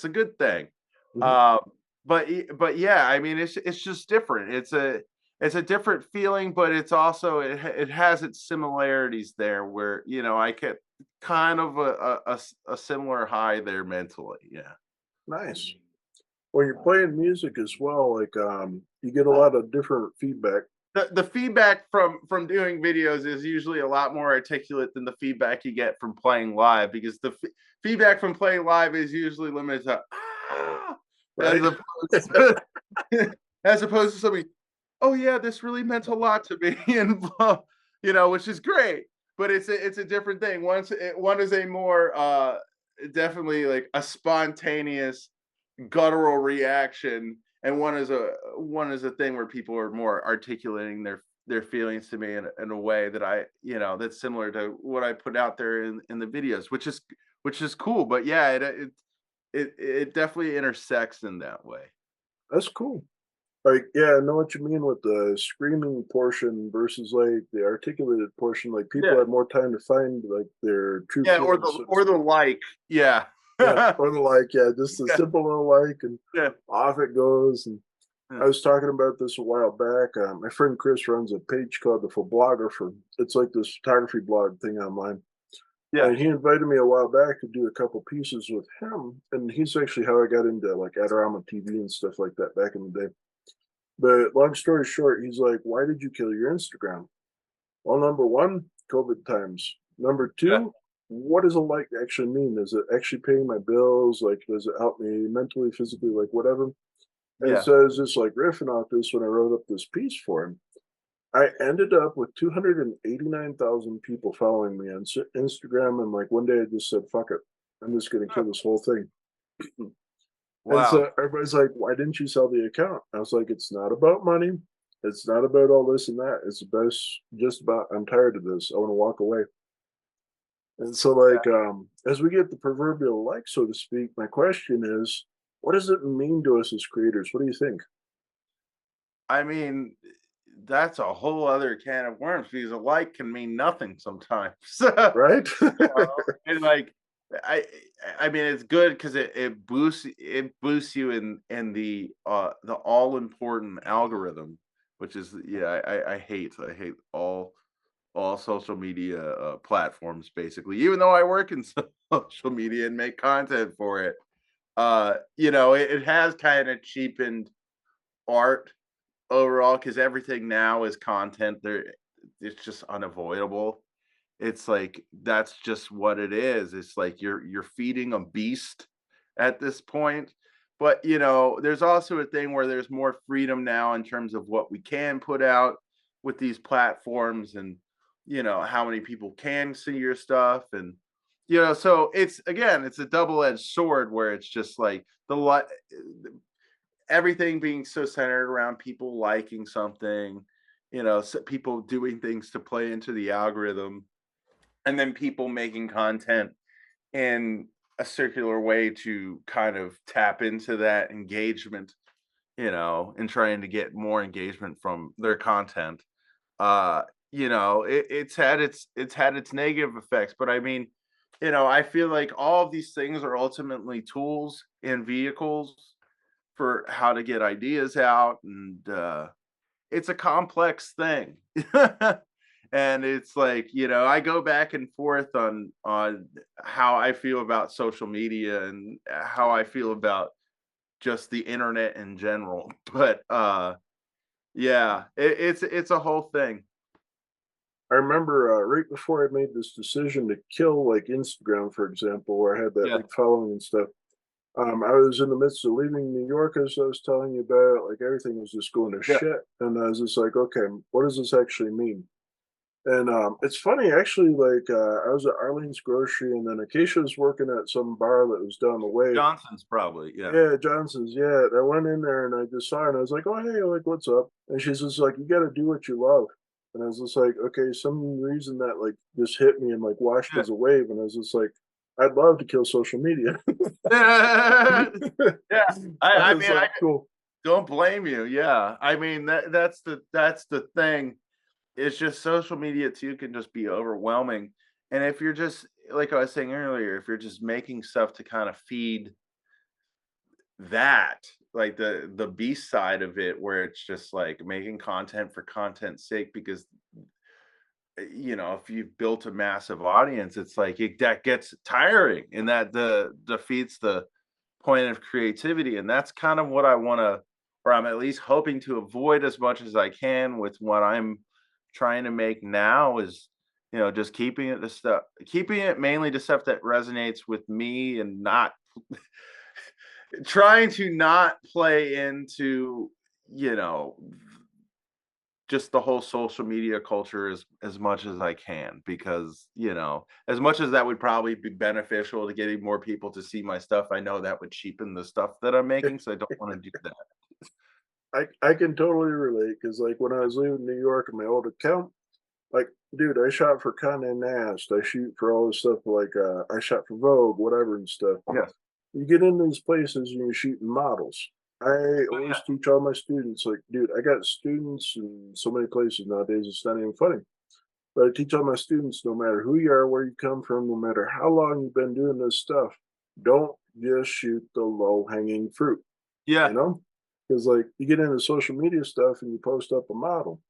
[SPEAKER 2] a good thing.
[SPEAKER 1] Mhm.
[SPEAKER 2] Uh, but yeah, I mean, it's just different. It's a different feeling, but it's also it has its similarities there, where I get kind of a similar high there mentally. Yeah.
[SPEAKER 1] Nice. When you're playing music as well, like you get a lot of different feedback.
[SPEAKER 2] The feedback from doing videos is usually a lot more articulate than the feedback you get from playing live, because the feedback from playing live is usually limited to "Ah," as
[SPEAKER 1] Right?
[SPEAKER 2] opposed to as opposed to something, "Oh yeah, this really meant a lot to me," and which is great, but it's a different thing. One is a more definitely like a spontaneous guttural reaction, and one is a thing where people are more articulating their feelings to me in a way that that's similar to what I put out there in the videos, which is cool. But yeah, it definitely intersects in that way.
[SPEAKER 1] That's cool. Like, yeah, I know what you mean with the screaming portion versus like the articulated portion. Like people
[SPEAKER 2] Yeah,
[SPEAKER 1] have more time to find like their true
[SPEAKER 2] yeah, or
[SPEAKER 1] feelings,
[SPEAKER 2] the
[SPEAKER 1] so to
[SPEAKER 2] or the
[SPEAKER 1] speak.
[SPEAKER 2] like, yeah.
[SPEAKER 1] Yeah, or the like, yeah, just a
[SPEAKER 2] Yeah,
[SPEAKER 1] simple little like, and
[SPEAKER 2] yeah,
[SPEAKER 1] off it goes. And
[SPEAKER 2] yeah,
[SPEAKER 1] I was talking about this a while back. My friend Chris runs a page called the Photographer. It's like this photography blog thing online.
[SPEAKER 2] yeah.
[SPEAKER 1] And he invited me a while back to do a couple pieces with him. And he's actually how I got into like Adorama TV and stuff like that back in the day. But long story short, he's like, "Why did you kill your Instagram?" Well, number one, COVID times. Number
[SPEAKER 2] Yeah.
[SPEAKER 1] two, what does a like actually mean? Is it actually paying my bills? Like, does it help me mentally, physically, like whatever? And
[SPEAKER 2] Yeah.
[SPEAKER 1] so I was just like riffing off this when I wrote up this piece for him. I ended up with 289,000 people following me on Instagram. And like one day I just said, fuck it. I'm just going to
[SPEAKER 2] Oh,
[SPEAKER 1] kill this whole thing. And
[SPEAKER 2] wow.
[SPEAKER 1] so everybody's like, why didn't you sell the account? I was like, it's not about money. It's not about all this and that. It's just about, I'm tired of this. I want to walk away. And so, like, as we get the proverbial like, so to speak, my question is, what does it mean to us as creators? What do you think?
[SPEAKER 2] I mean, that's a whole other can of worms, because a like can mean nothing sometimes.
[SPEAKER 1] Right?
[SPEAKER 2] And like, I I mean, it's good because it boosts you in the all important algorithm, which is, yeah, I hate all social media platforms, basically, even though I work in social media and make content for it. It has kind of cheapened art overall, because everything now is content. It's just unavoidable. It's like that's just what it is. It's like you're feeding a beast at this point. But there's also a thing where there's more freedom now in terms of what we can put out with these platforms, and how many people can see your stuff. And so it's a double-edged sword, where it's just like everything being so centered around people liking something, people doing things to play into the algorithm, and then people making content in a circular way to kind of tap into that engagement, and trying to get more engagement from their content. Uh, it's had its negative effects, but I mean, I feel like all of these things are ultimately tools and vehicles for how to get ideas out, and it's a complex thing. And it's like, I go back and forth on how I feel about social media, and how I feel about just the internet in general. But yeah, it's a whole thing.
[SPEAKER 1] I remember right before I made this decision to kill like Instagram, for example, where I had that
[SPEAKER 2] Yeah.
[SPEAKER 1] big following and stuff. I was in the midst of leaving New York, as I was telling you about. Like everything was just going to
[SPEAKER 2] Yeah.
[SPEAKER 1] shit, and I was just like, okay, what does this actually mean? And it's funny actually. Like I was at Arlene's Grocery, and then Acacia was working at some bar that was down the way.
[SPEAKER 2] Johnson's probably, yeah.
[SPEAKER 1] Yeah, Johnson's. Yeah, I went in there and I just saw her, and I was like, "Oh, hey, like, what's up?" And she's just like, "You got to do what you love." And I was just like, "Okay," some reason that like just hit me and like washed
[SPEAKER 2] Yeah.
[SPEAKER 1] as a wave, and I was just like, "I'd love to kill social media."
[SPEAKER 2] Yeah.
[SPEAKER 1] I
[SPEAKER 2] I
[SPEAKER 1] was
[SPEAKER 2] mean, I
[SPEAKER 1] like, "Cool."
[SPEAKER 2] don't blame you. Yeah. I mean, that's the thing. It's just social media too can just be overwhelming. And if you're just like I was saying earlier, if you're just making stuff to kind of feed that, like the B side of it, where it's just like making content for content's sake, because if you've built a massive audience, it's like that gets tiring, and that defeats the point of creativity. And that's kind of what I want to, or I'm at least hoping to avoid as much as I can with what I'm trying to make now, is just keeping it mainly to stuff that resonates with me, and not trying to not play into you know just the whole social media culture as much as I can, because as much as that would probably be beneficial to getting more people to see my stuff, I know that would cheapen the stuff that I'm making, so I don't want to do that.
[SPEAKER 1] I can totally relate because like when I was leaving New York on my old account, like dude, I shot for Condé Nast, I shoot for all this stuff like I shot for Vogue, whatever and stuff.
[SPEAKER 2] Yes.
[SPEAKER 1] You get in these places and you're shooting models. I
[SPEAKER 2] Oh, yeah.
[SPEAKER 1] always teach all my students, like, dude, I got students in so many places nowadays, it's not even funny. But I teach all my students, no matter who you are, where you come from, no matter how long you've been doing this stuff, don't just shoot the low hanging fruit, you
[SPEAKER 2] Yeah.
[SPEAKER 1] know? Because, like, you get into social media stuff and you post up a model.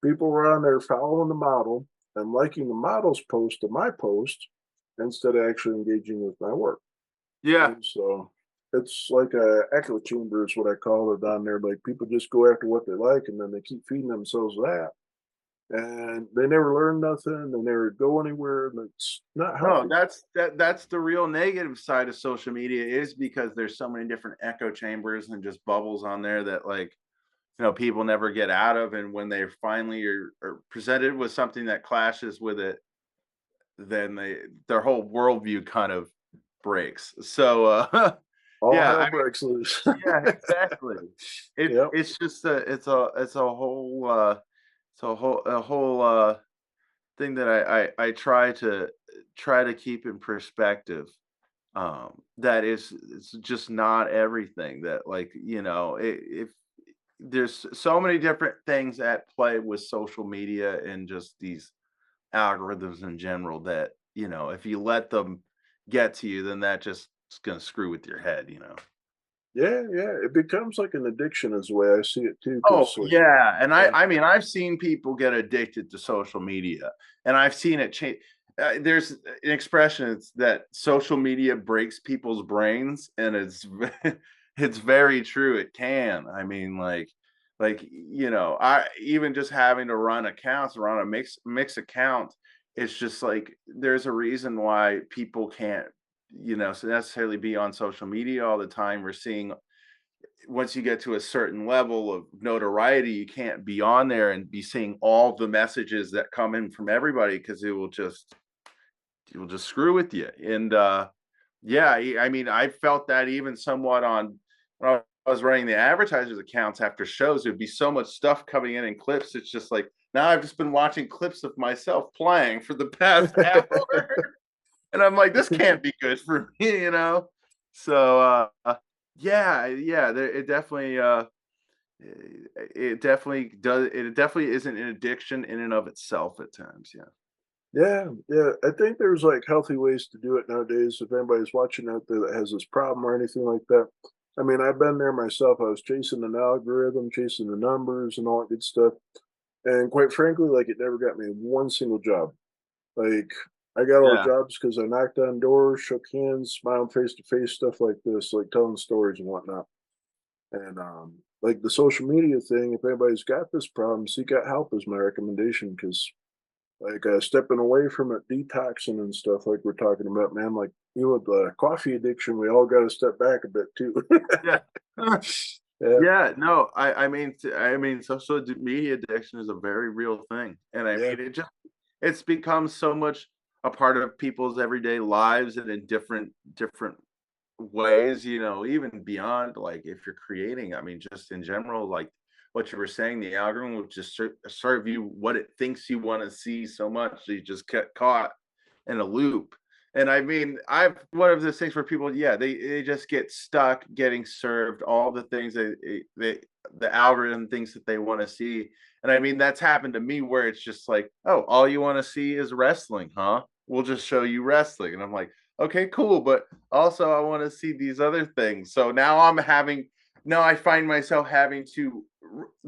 [SPEAKER 1] People were on there following the model and liking the model's post to my post instead of actually engaging with my work.
[SPEAKER 2] Yeah.
[SPEAKER 1] And so it's like a echo chamber is what I call it down there. Like people just go after what they like and then they keep feeding themselves that. And they never learn nothing, they never go anywhere, and it's not
[SPEAKER 2] No,
[SPEAKER 1] healthy.
[SPEAKER 2] that's the real negative side of social media, is because there's so many different echo chambers and just bubbles on there that, like, people never get out of. And when they finally are presented with something that clashes with it, then their whole worldview kind of breaks. So
[SPEAKER 1] All
[SPEAKER 2] yeah,
[SPEAKER 1] hell
[SPEAKER 2] I mean,
[SPEAKER 1] breaks loose.
[SPEAKER 2] yeah, exactly. It
[SPEAKER 1] Yep.
[SPEAKER 2] it's just a whole thing that I try to keep in perspective. That is, it's just not everything that, like, if there's so many different things at play with social media and just these algorithms in general, that if you let them get to you, then that just is going to screw with your head.
[SPEAKER 1] Yeah, yeah. It becomes like an addiction is the way I see it too.
[SPEAKER 2] Oh,
[SPEAKER 1] Cause like
[SPEAKER 2] yeah, and I
[SPEAKER 1] yeah,
[SPEAKER 2] I mean, I've seen people get addicted to social media, and I've seen it change. There's an expression, it's that social media breaks people's brains, and it's very true. It can. I mean, I even just having to run accounts, run a mix account, it's just like there's a reason why people can't, necessarily be on social media all the time. We're seeing, once you get to a certain level of notoriety, you can't be on there and be seeing all the messages that come in from everybody, because it will just screw with you. And yeah, I mean, I felt that even somewhat on when I was running the advertisers accounts after shows. There'd be so much stuff coming in clips. It's just like, now I've just been watching clips of myself playing for the past hour. And I'm like, this can't be good for me. So yeah, yeah, it definitely does. It definitely isn't an addiction in and of itself at times. Yeah.
[SPEAKER 1] yeah, yeah. I think there's like healthy ways to do it nowadays. If anybody's watching out there that has this problem or anything like that, I mean, I've been there myself. I was chasing an algorithm, chasing the numbers and all that good stuff. And quite frankly, like it never got me one single job. Like I got all the
[SPEAKER 2] Yeah.
[SPEAKER 1] jobs because I knocked on doors, shook hands, smiled face to face, stuff like this, like telling stories and whatnot. And like the social media thing, if anybody's got this problem, seek out help is my recommendation because like stepping away from it, detoxing and stuff like we're talking about, man. Like with the coffee addiction, we all got to step back a bit too.
[SPEAKER 2] Yeah.
[SPEAKER 1] Yeah,
[SPEAKER 2] Yeah, no, I mean, social media addiction is a very real thing, and I
[SPEAKER 1] yeah,
[SPEAKER 2] mean, it's become so much a part of people's everyday lives, and in different ways, even beyond like if you're creating. I mean, just in general, like what you were saying, the algorithm will just serve you what it thinks you want to see so much, so you just get caught in a loop. And I mean, I've one of those things where people, yeah, they just get stuck getting served all the things they the algorithm thinks that they want to see. And I mean, that's happened to me where it's just like, oh, all you want to see is wrestling, huh? We'll just show you wrestling. And I'm like, okay, cool. But also I want to see these other things. So now I find myself having to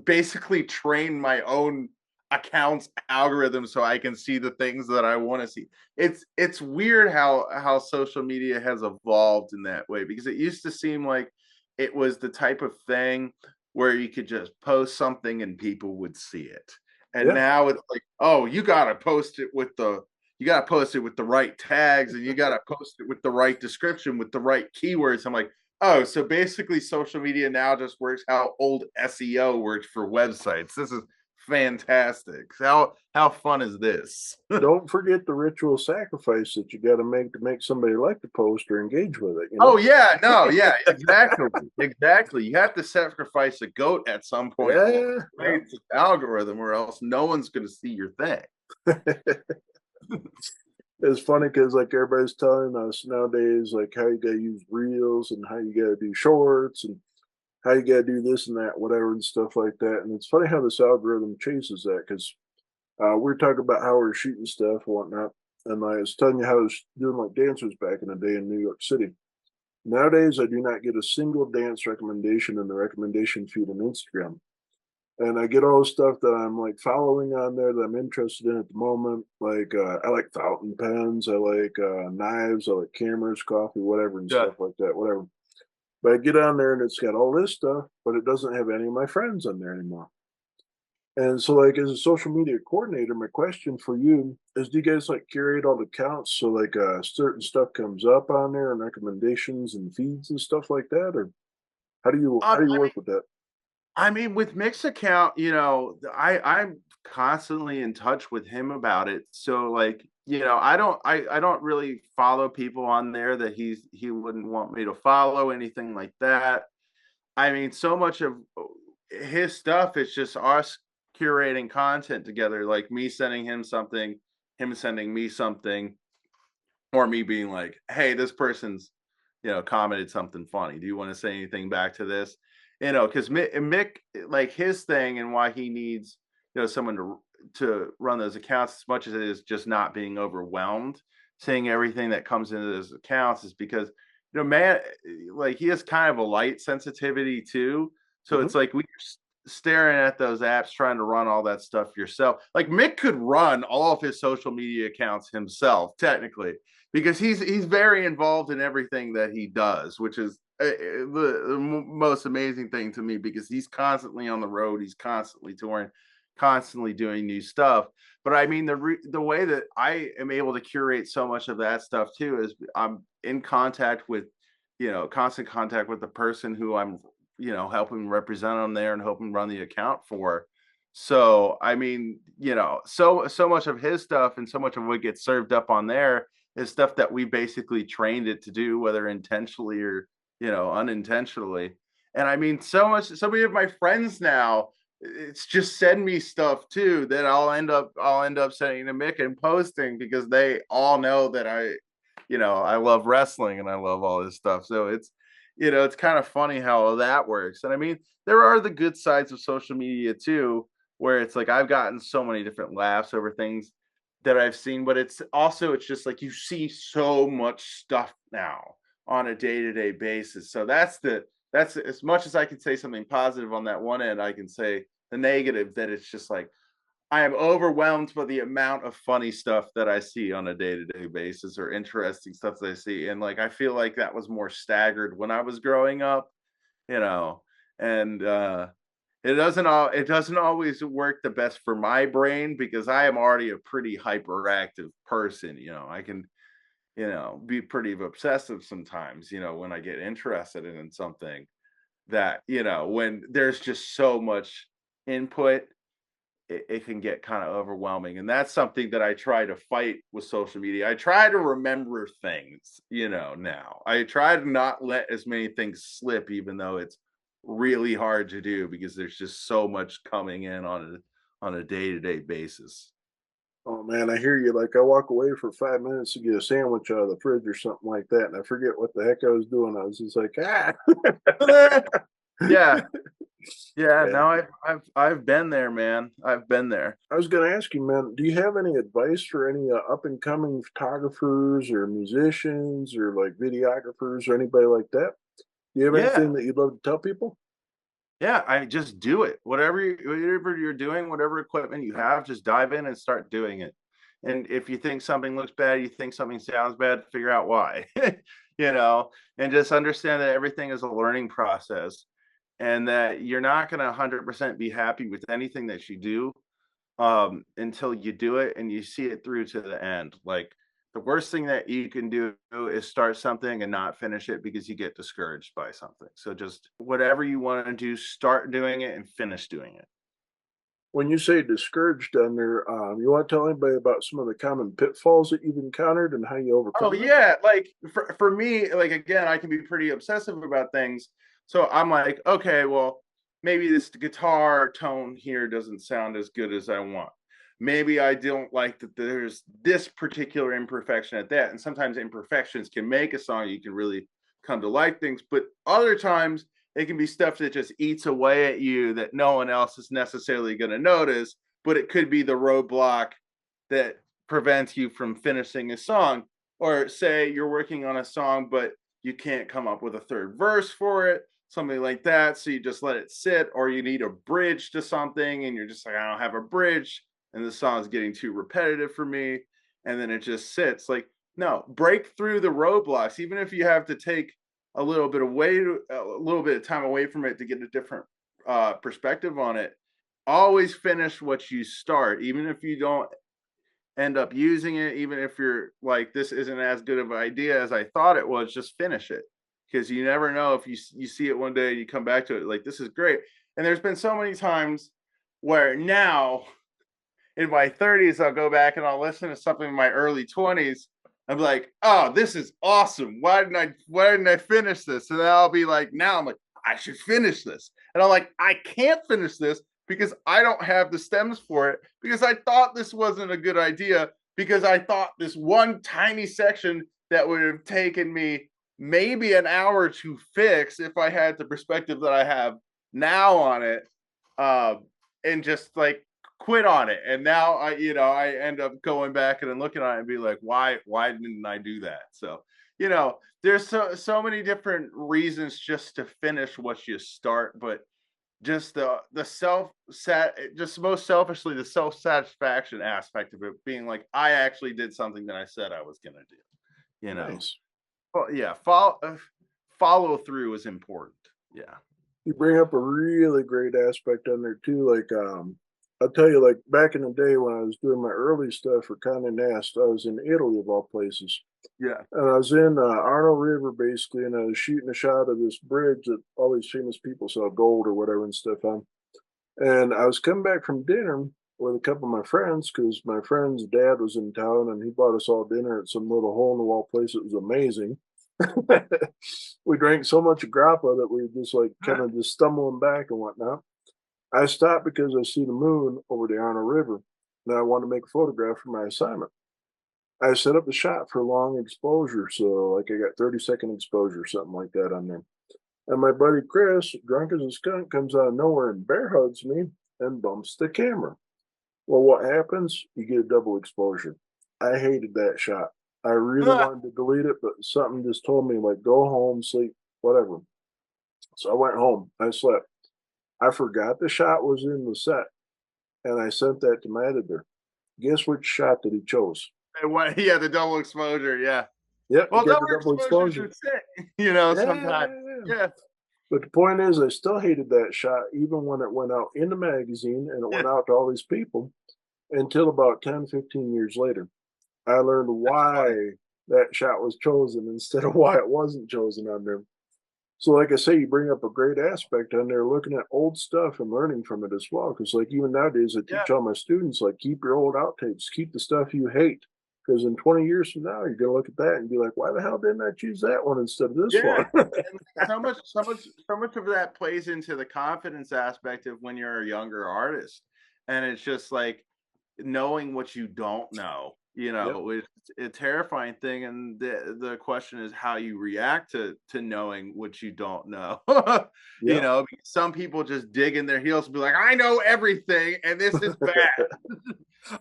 [SPEAKER 2] basically train my own accounts algorithm so I can see the things that I want to see. It's weird how social media has evolved in that way, because it used to seem like it was the type of thing where you could just post something and people would see it. And
[SPEAKER 1] yeah.
[SPEAKER 2] now it's like, oh, you got to post it with the right tags, and you got to post it with the right description, with the right keywords. I'm like, oh, so basically social media now just works how old SEO worked for websites. This is fantastic. How fun is this?
[SPEAKER 1] Don't forget the ritual sacrifice that you got to make somebody like the post or engage with it. You
[SPEAKER 2] Oh
[SPEAKER 1] know?
[SPEAKER 2] yeah, no, yeah, exactly. Exactly. You have to sacrifice a goat at some point along
[SPEAKER 1] Yeah,
[SPEAKER 2] the way to the algorithm, or else no one's gonna see your thing.
[SPEAKER 1] yeah. It's funny because like everybody's telling us nowadays, like how you gotta use reels and how you gotta do shorts and how you gotta do this and that, whatever, and stuff like that. And it's funny how this algorithm chases that because we're talking about how we're shooting stuff and whatnot. And I was telling you how I was doing like dancers back in the day in New York City. Nowadays, I do not get a single dance recommendation in the recommendation feed on Instagram. And I get all the stuff that I'm like following on there that I'm interested in at the moment. Like I like fountain pens, I like knives, I like cameras, coffee, whatever, and
[SPEAKER 2] Yeah.
[SPEAKER 1] stuff like that, whatever. But I get on there and it's got all this stuff, but it doesn't have any of my friends on there anymore. And so, like, as a social media coordinator, my question for you is: do you guys like curate all the accounts so like certain stuff comes up on there and recommendations and feeds and stuff like that, or how do you
[SPEAKER 2] I mean,
[SPEAKER 1] work with that?
[SPEAKER 2] with Mixed account, I'm constantly in touch with him about it. So like, I don't really follow people on there that he wouldn't want me to follow, anything like that. I mean, so much of his stuff is just us curating content together, like me sending him something, him sending me something, or me being like, "Hey, this person's, commented something funny. Do you want to say anything back to this?" Because Mick, like his thing and why he needs, someone to run those accounts as much as it is just not being overwhelmed, seeing everything that comes into those accounts, is because man, like he has kind of a light sensitivity too. So
[SPEAKER 1] Hmm.
[SPEAKER 2] it's like we staring at those apps trying to run all that stuff yourself. Like Mick could run all of his social media accounts himself, technically, because he's very involved in everything that he does, which is the most amazing thing to me, because he's constantly on the road, he's constantly touring, constantly doing new stuff. But I mean, the way that I am able to curate so much of that stuff too is I'm in contact with, constant contact with the person who I'm, helping represent them there and helping run the account for. So I mean, so much of his stuff and so much of what gets served up on there is stuff that we basically trained it to do, whether intentionally or unintentionally. And I mean, so many of my friends now, it's just send me stuff too that I'll end up sending to Mick and posting, because they all know that I love wrestling and I love all this stuff. So it's kind of funny how that works. And I mean, there are the good sides of social media too, where it's like I've gotten so many different laughs over things that I've seen, but it's just like you see so much stuff now on a day-to-day basis. So that's as much as I can say something positive on that one end, I can say the negative, that it's just like I am overwhelmed by the amount of funny stuff that I see on a day-to-day basis, or interesting stuff that I see. And like I feel like that was more staggered when I was growing up, you know. And it doesn't always work the best for my brain because I am already a pretty hyperactive person. I can, be pretty obsessive sometimes, when I get interested in something that, when there's just so much input, it can get kind of overwhelming. And that's something that I try to fight with social media. I try to remember things, now. I try to not let as many things slip, even though it's really hard to do because there's just so much coming in on a day-to-day basis.
[SPEAKER 1] Oh man, I hear you. Like I walk away for 5 minutes to get a sandwich out of the fridge or something like that, and I forget what the heck I was doing. I was just like, ah.
[SPEAKER 2] Yeah. Yeah,
[SPEAKER 1] Yeah.
[SPEAKER 2] no, I've been there, man. I've been there.
[SPEAKER 1] I was going to ask you, man, do you have any advice for any up and coming photographers or musicians or like videographers or anybody like that? Do you have
[SPEAKER 2] Yeah.
[SPEAKER 1] anything that you'd love to tell people?
[SPEAKER 2] Yeah, I just do it. Whatever you're doing, whatever equipment you have, just dive in and start doing it. And if you think something looks bad, you think something sounds bad, figure out why. you know, and just understand that everything is a learning process and that you're not going to 100% be happy with anything that you do until you do it and you see it through to the end. Like the worst thing that you can do is start something and not finish it because you get discouraged by something. So just whatever you want to do, start doing it and finish doing it.
[SPEAKER 1] When you say discouraged down there, you want to tell anybody about some of the common pitfalls that you've encountered and how you
[SPEAKER 2] Oh
[SPEAKER 1] overcome them?
[SPEAKER 2] yeah, like for me, like again, I can be pretty obsessive about things. So I'm like, okay, well, maybe this guitar tone here doesn't sound as good as I want. Maybe I don't like that there's this particular imperfection at that. And sometimes imperfections can make a song you can really come to like things, but other times it can be stuff that just eats away at you that no one else is necessarily going to notice, but it could be the roadblock that prevents you from finishing a song. Or say you're working on a song but you can't come up with a third verse for it, something like that, so you just let it sit, or you need a bridge to something and you're just like, I don't have a bridge and the song's getting too repetitive for me, and then it just sits. Like, no, break through the roadblocks, even if you have to take a little bit of time away from it to get a different perspective on it. Always finish what you start, even if you don't end up using it, even if you're like, this isn't as good of an idea as I thought it was, just finish it. Because you never know, if you see it one day and you come back to it like, this is great. And there's been so many times where now in my 30s I'll go back and I'll listen to something in my early 20s. I'm like, oh, this is awesome. Why didn't I finish this? And then I'll be like, now I'm like, I should finish this. And I'm like, I can't finish this because I don't have the stems for it, because I thought this wasn't a good idea, because I thought this one tiny section that would have taken me maybe an hour to fix if I had the perspective that I have now on it, uh, and just like quit on it. And now I end up going back and then looking at it and be like, why didn't I do that? So, there's so many different reasons just to finish what you start, but just the just most selfishly, the self-satisfaction aspect of it being like, I actually did something that I said I was gonna do.
[SPEAKER 1] Nice.
[SPEAKER 2] Well, yeah, follow through is important. Yeah.
[SPEAKER 1] You bring up a really great aspect on there too. Like, I'll tell you, like back in the day when I was doing my early stuff for Condé Nast, I was in Italy of all places.
[SPEAKER 2] Yeah.
[SPEAKER 1] And I was in Arno River basically, and I was shooting a shot of this bridge that all these famous people sell gold or whatever and stuff on. And I was coming back from dinner with a couple of my friends because my friend's dad was in town and he bought us all dinner at some little hole in the wall place. It was amazing. We drank so much grappa that we were just like kind of just stumbling back and whatnot. I stopped because I see the moon over the Arno River and I wanted to make a photograph for my assignment. I set up the shot for long exposure, so like I got 30-second exposure, something like that on there. And my buddy Chris, drunk as a skunk, comes out of nowhere and bear hugs me and bumps the camera. Well, what happens? You get a double exposure. I hated that shot. I really wanted to delete it, but something just told me, like, go home, sleep, whatever. So I went home. I slept. I forgot the shot was in the set, and I sent that to my editor. Guess which shot that he chose?
[SPEAKER 2] Yeah, the double exposure. Yeah.
[SPEAKER 1] Yep,
[SPEAKER 2] Well,
[SPEAKER 1] you get
[SPEAKER 2] double
[SPEAKER 1] the double
[SPEAKER 2] exposures
[SPEAKER 1] exposure.
[SPEAKER 2] are sick,
[SPEAKER 1] Yeah,
[SPEAKER 2] sometimes.
[SPEAKER 1] yeah, yeah.
[SPEAKER 2] Yeah.
[SPEAKER 1] But the point is, I still hated that shot, even when it went out in the magazine and it went out to all these people until about 10, 15 years later. I learned
[SPEAKER 2] That's funny.
[SPEAKER 1] why that shot was chosen instead of why it wasn't chosen on there. So, like I say, you bring up a great aspect on there, looking at old stuff and learning from it as well. Because, like, even nowadays, I
[SPEAKER 2] Yeah.
[SPEAKER 1] teach all my students, like, keep your old outtakes, keep the stuff you hate. Because in 20 years from now, you're going to look at that and be like, why the hell didn't I choose that one instead of this
[SPEAKER 2] Yeah.
[SPEAKER 1] one?
[SPEAKER 2] And so much of that plays into the confidence aspect of when you're a younger artist. And it's just like knowing what you don't know,
[SPEAKER 1] Yep.
[SPEAKER 2] it's a terrifying thing. And the question is how you react to knowing what you don't know.
[SPEAKER 1] Yep.
[SPEAKER 2] Because some people just dig in their heels and be like, I know everything and this is bad.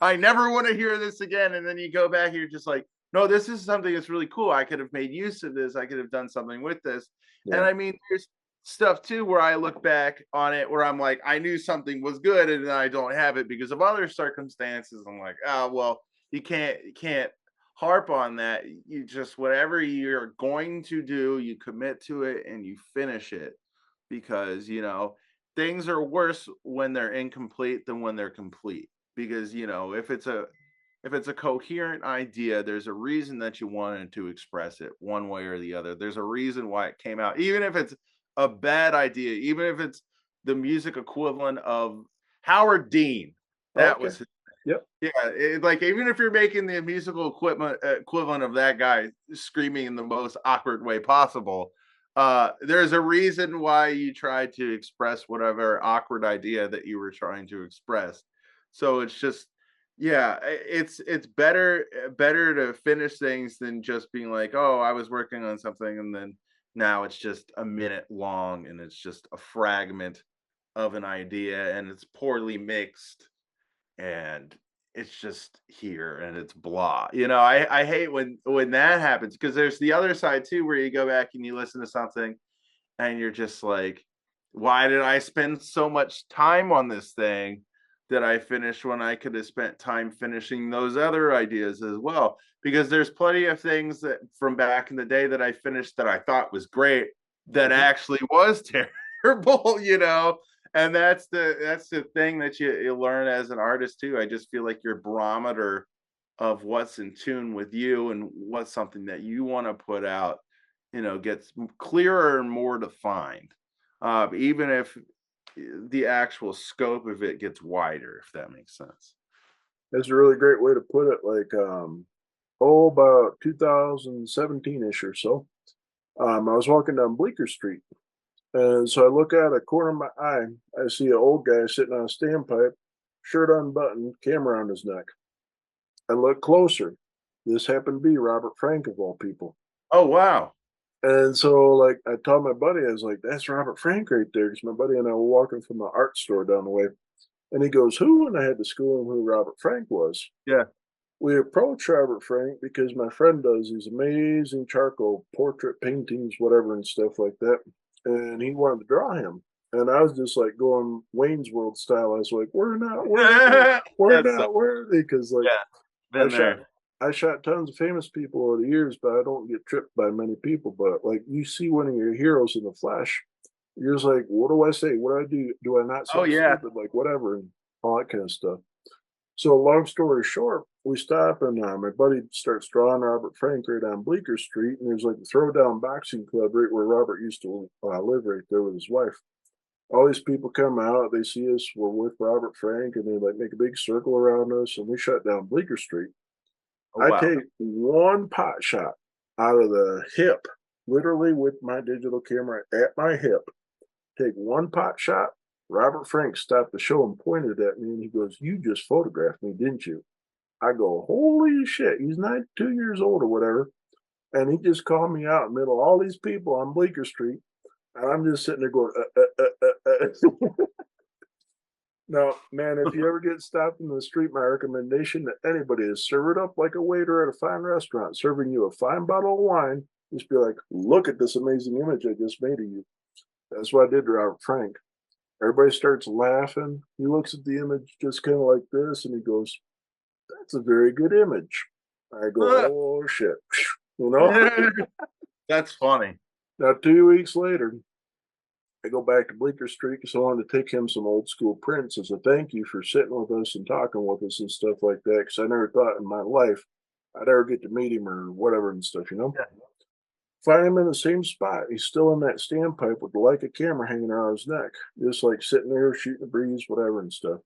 [SPEAKER 2] I never want to hear this again. And then you go back and you're just like, no, this is something that's really cool. I could have made use of this. I could have done something with this. And
[SPEAKER 1] Yeah.
[SPEAKER 2] I mean, there's stuff too where I look back on it where I'm like, I knew something was good and then I don't have it because of other circumstances. I'm like, oh well, you can't harp on that. You just whatever you're going to do, you commit to it and you finish it because things are worse when they're incomplete than when they're complete. Because if it's a coherent idea, there's a reason that you wanted to express it one way or the other. There's a reason why it came out, even if it's a bad idea, even if it's the music equivalent of Howard Dean. That
[SPEAKER 1] Okay.
[SPEAKER 2] was his,
[SPEAKER 1] Yep.
[SPEAKER 2] yeah. Like even if you're making the musical equivalent of that guy screaming in the most awkward way possible, there's a reason why you tried to express whatever awkward idea that you were trying to express. So it's just yeah, it's better to finish things than just being like, "Oh, I was working on something and then now it's just a minute long and it's just a fragment of an idea and it's poorly mixed and it's just here and it's blah." I hate when that happens because there's the other side too where you go back and you listen to something and you're just like, why did I spend so much time on this thing that I finished when I could have spent time finishing those other ideas as well? Because there's plenty of things that from back in the day that I finished that I thought was great that
[SPEAKER 1] Hmm.
[SPEAKER 2] actually was terrible. And that's the thing that you learn as an artist too. I just feel like your barometer of what's in tune with you and what's something that you want to put out gets clearer and more defined, even if the actual scope of it gets wider, if that makes sense.
[SPEAKER 1] That's a really great way to put it. Like, about 2017-ish or so, I was walking down Bleecker Street. And so I look out a corner of my eye. I see an old guy sitting on a standpipe, shirt unbuttoned, camera on his neck. I look closer. This happened to be Robert Frank, of all people.
[SPEAKER 2] Oh wow.
[SPEAKER 1] And so, like, I told my buddy, I was like, that's Robert Frank right there. Because my buddy and I were walking from the art store down the way. And he goes, who? And I had to school him who Robert Frank was.
[SPEAKER 2] Yeah.
[SPEAKER 1] We approached Robert Frank because my friend does these amazing charcoal portrait paintings, whatever, and stuff like that. And he wanted to draw him. And I was just like going Wayne's World style. I was like, we're not worthy. We're
[SPEAKER 2] That's so
[SPEAKER 1] not worthy. Because, like,
[SPEAKER 2] yeah,
[SPEAKER 1] I
[SPEAKER 2] been
[SPEAKER 1] shot.
[SPEAKER 2] there.
[SPEAKER 1] I shot tons of famous people over the years, but I don't get tripped by many people. But like you see one of your heroes in the flesh, you're just like, what do I say? What do I do? Do I not
[SPEAKER 2] Oh
[SPEAKER 1] sound
[SPEAKER 2] yeah.
[SPEAKER 1] stupid? Like whatever, and all that kind of stuff. So long story short, we stop and my buddy starts drawing Robert Frank right on Bleecker Street, and there's like a throwdown boxing club right where Robert used to live right there with his wife. All these people come out, they see us, we're with Robert Frank, and they like make a big circle around us, and we shut down Bleecker Street.
[SPEAKER 2] Oh
[SPEAKER 1] I
[SPEAKER 2] wow.
[SPEAKER 1] take one pot shot out of the hip, literally with my digital camera at my hip. Take one pot shot. Robert Frank stopped the show and pointed at me and he goes, you just photographed me, didn't you? I go, holy shit. He's 92 years old or whatever. And he just called me out in the middle of all these people on Bleecker Street. And I'm just sitting there going, Now, man, if you ever get stopped in the street, my recommendation to anybody is serve it up like a waiter at a fine restaurant, serving you a fine bottle of wine. Just be like, look at this amazing image I just made of you. That's what I did to Robert Frank. Everybody starts laughing. He looks at the image just kind of like this and he goes, that's a very good image. I go, oh shit. You know?
[SPEAKER 2] That's funny.
[SPEAKER 1] Now, 2 weeks later, I go back to Bleecker Street because I wanted to take him some old school prints as a thank you for sitting with us and talking with us and stuff like that. Because I never thought in my life I'd ever get to meet him or whatever and stuff, you know.
[SPEAKER 2] Yeah.
[SPEAKER 1] Find him in the same spot. He's still in that standpipe with the Leica camera hanging around his neck, just like sitting there shooting the breeze, whatever and stuff.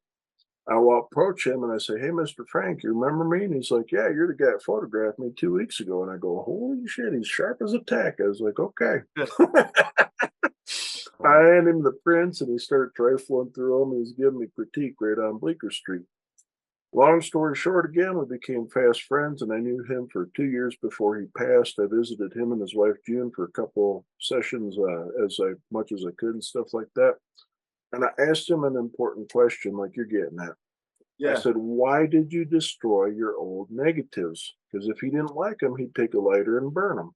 [SPEAKER 1] I will approach him and I say, "Hey, Mr. Frank, you remember me?" And he's like, "Yeah, you're the guy that photographed me 2 weeks ago." And I go, "Holy shit, he's sharp as a tack." I was like, "Okay." I hand him the prints and he started trifling through them. He's giving me critique right on Bleecker Street. Long story short, again, we became fast friends, and I knew him for 2 years before he passed. I visited him and his wife June for a couple sessions, much as I could and stuff like that. And I asked him an important question, like you're getting at. I
[SPEAKER 2] Yeah.
[SPEAKER 1] said, "Why did you destroy your old negatives? Because if he didn't like them, he'd take a lighter and burn them."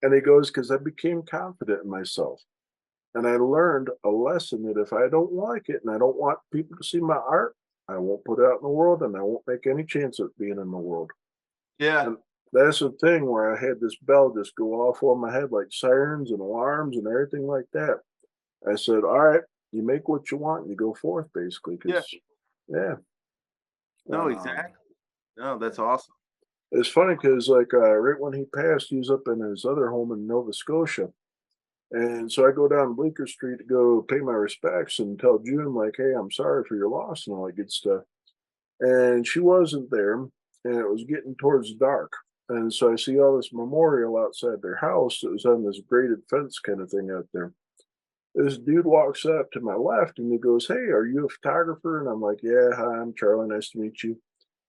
[SPEAKER 1] And he goes, "Because I became confident in myself. And I learned a lesson that if I don't like it and I don't want people to see my art, I won't put it out in the world and I won't make any chance of being in the world."
[SPEAKER 2] Yeah.
[SPEAKER 1] And that's the thing where I had this bell just go off on my head like sirens and alarms and everything like that. I said, "All right, you make what you want, and you go forth, basically."
[SPEAKER 2] Yeah.
[SPEAKER 1] Because, yeah.
[SPEAKER 2] No,
[SPEAKER 1] Um,
[SPEAKER 2] exactly. No, that's awesome.
[SPEAKER 1] it's funny because, like, right when he passed, he was up in his other home in Nova Scotia. And so I go down Bleecker Street to go pay my respects and tell June, like, "Hey, I'm sorry for your loss," and all that good stuff. And she wasn't there, and it was getting towards dark. And so I see all this memorial outside their house that was on this graded fence kind of thing out there. This dude walks up to my left and he goes, "Hey, are you a photographer?" And I'm like, "Yeah, hi, I'm Charlie. Nice to meet you."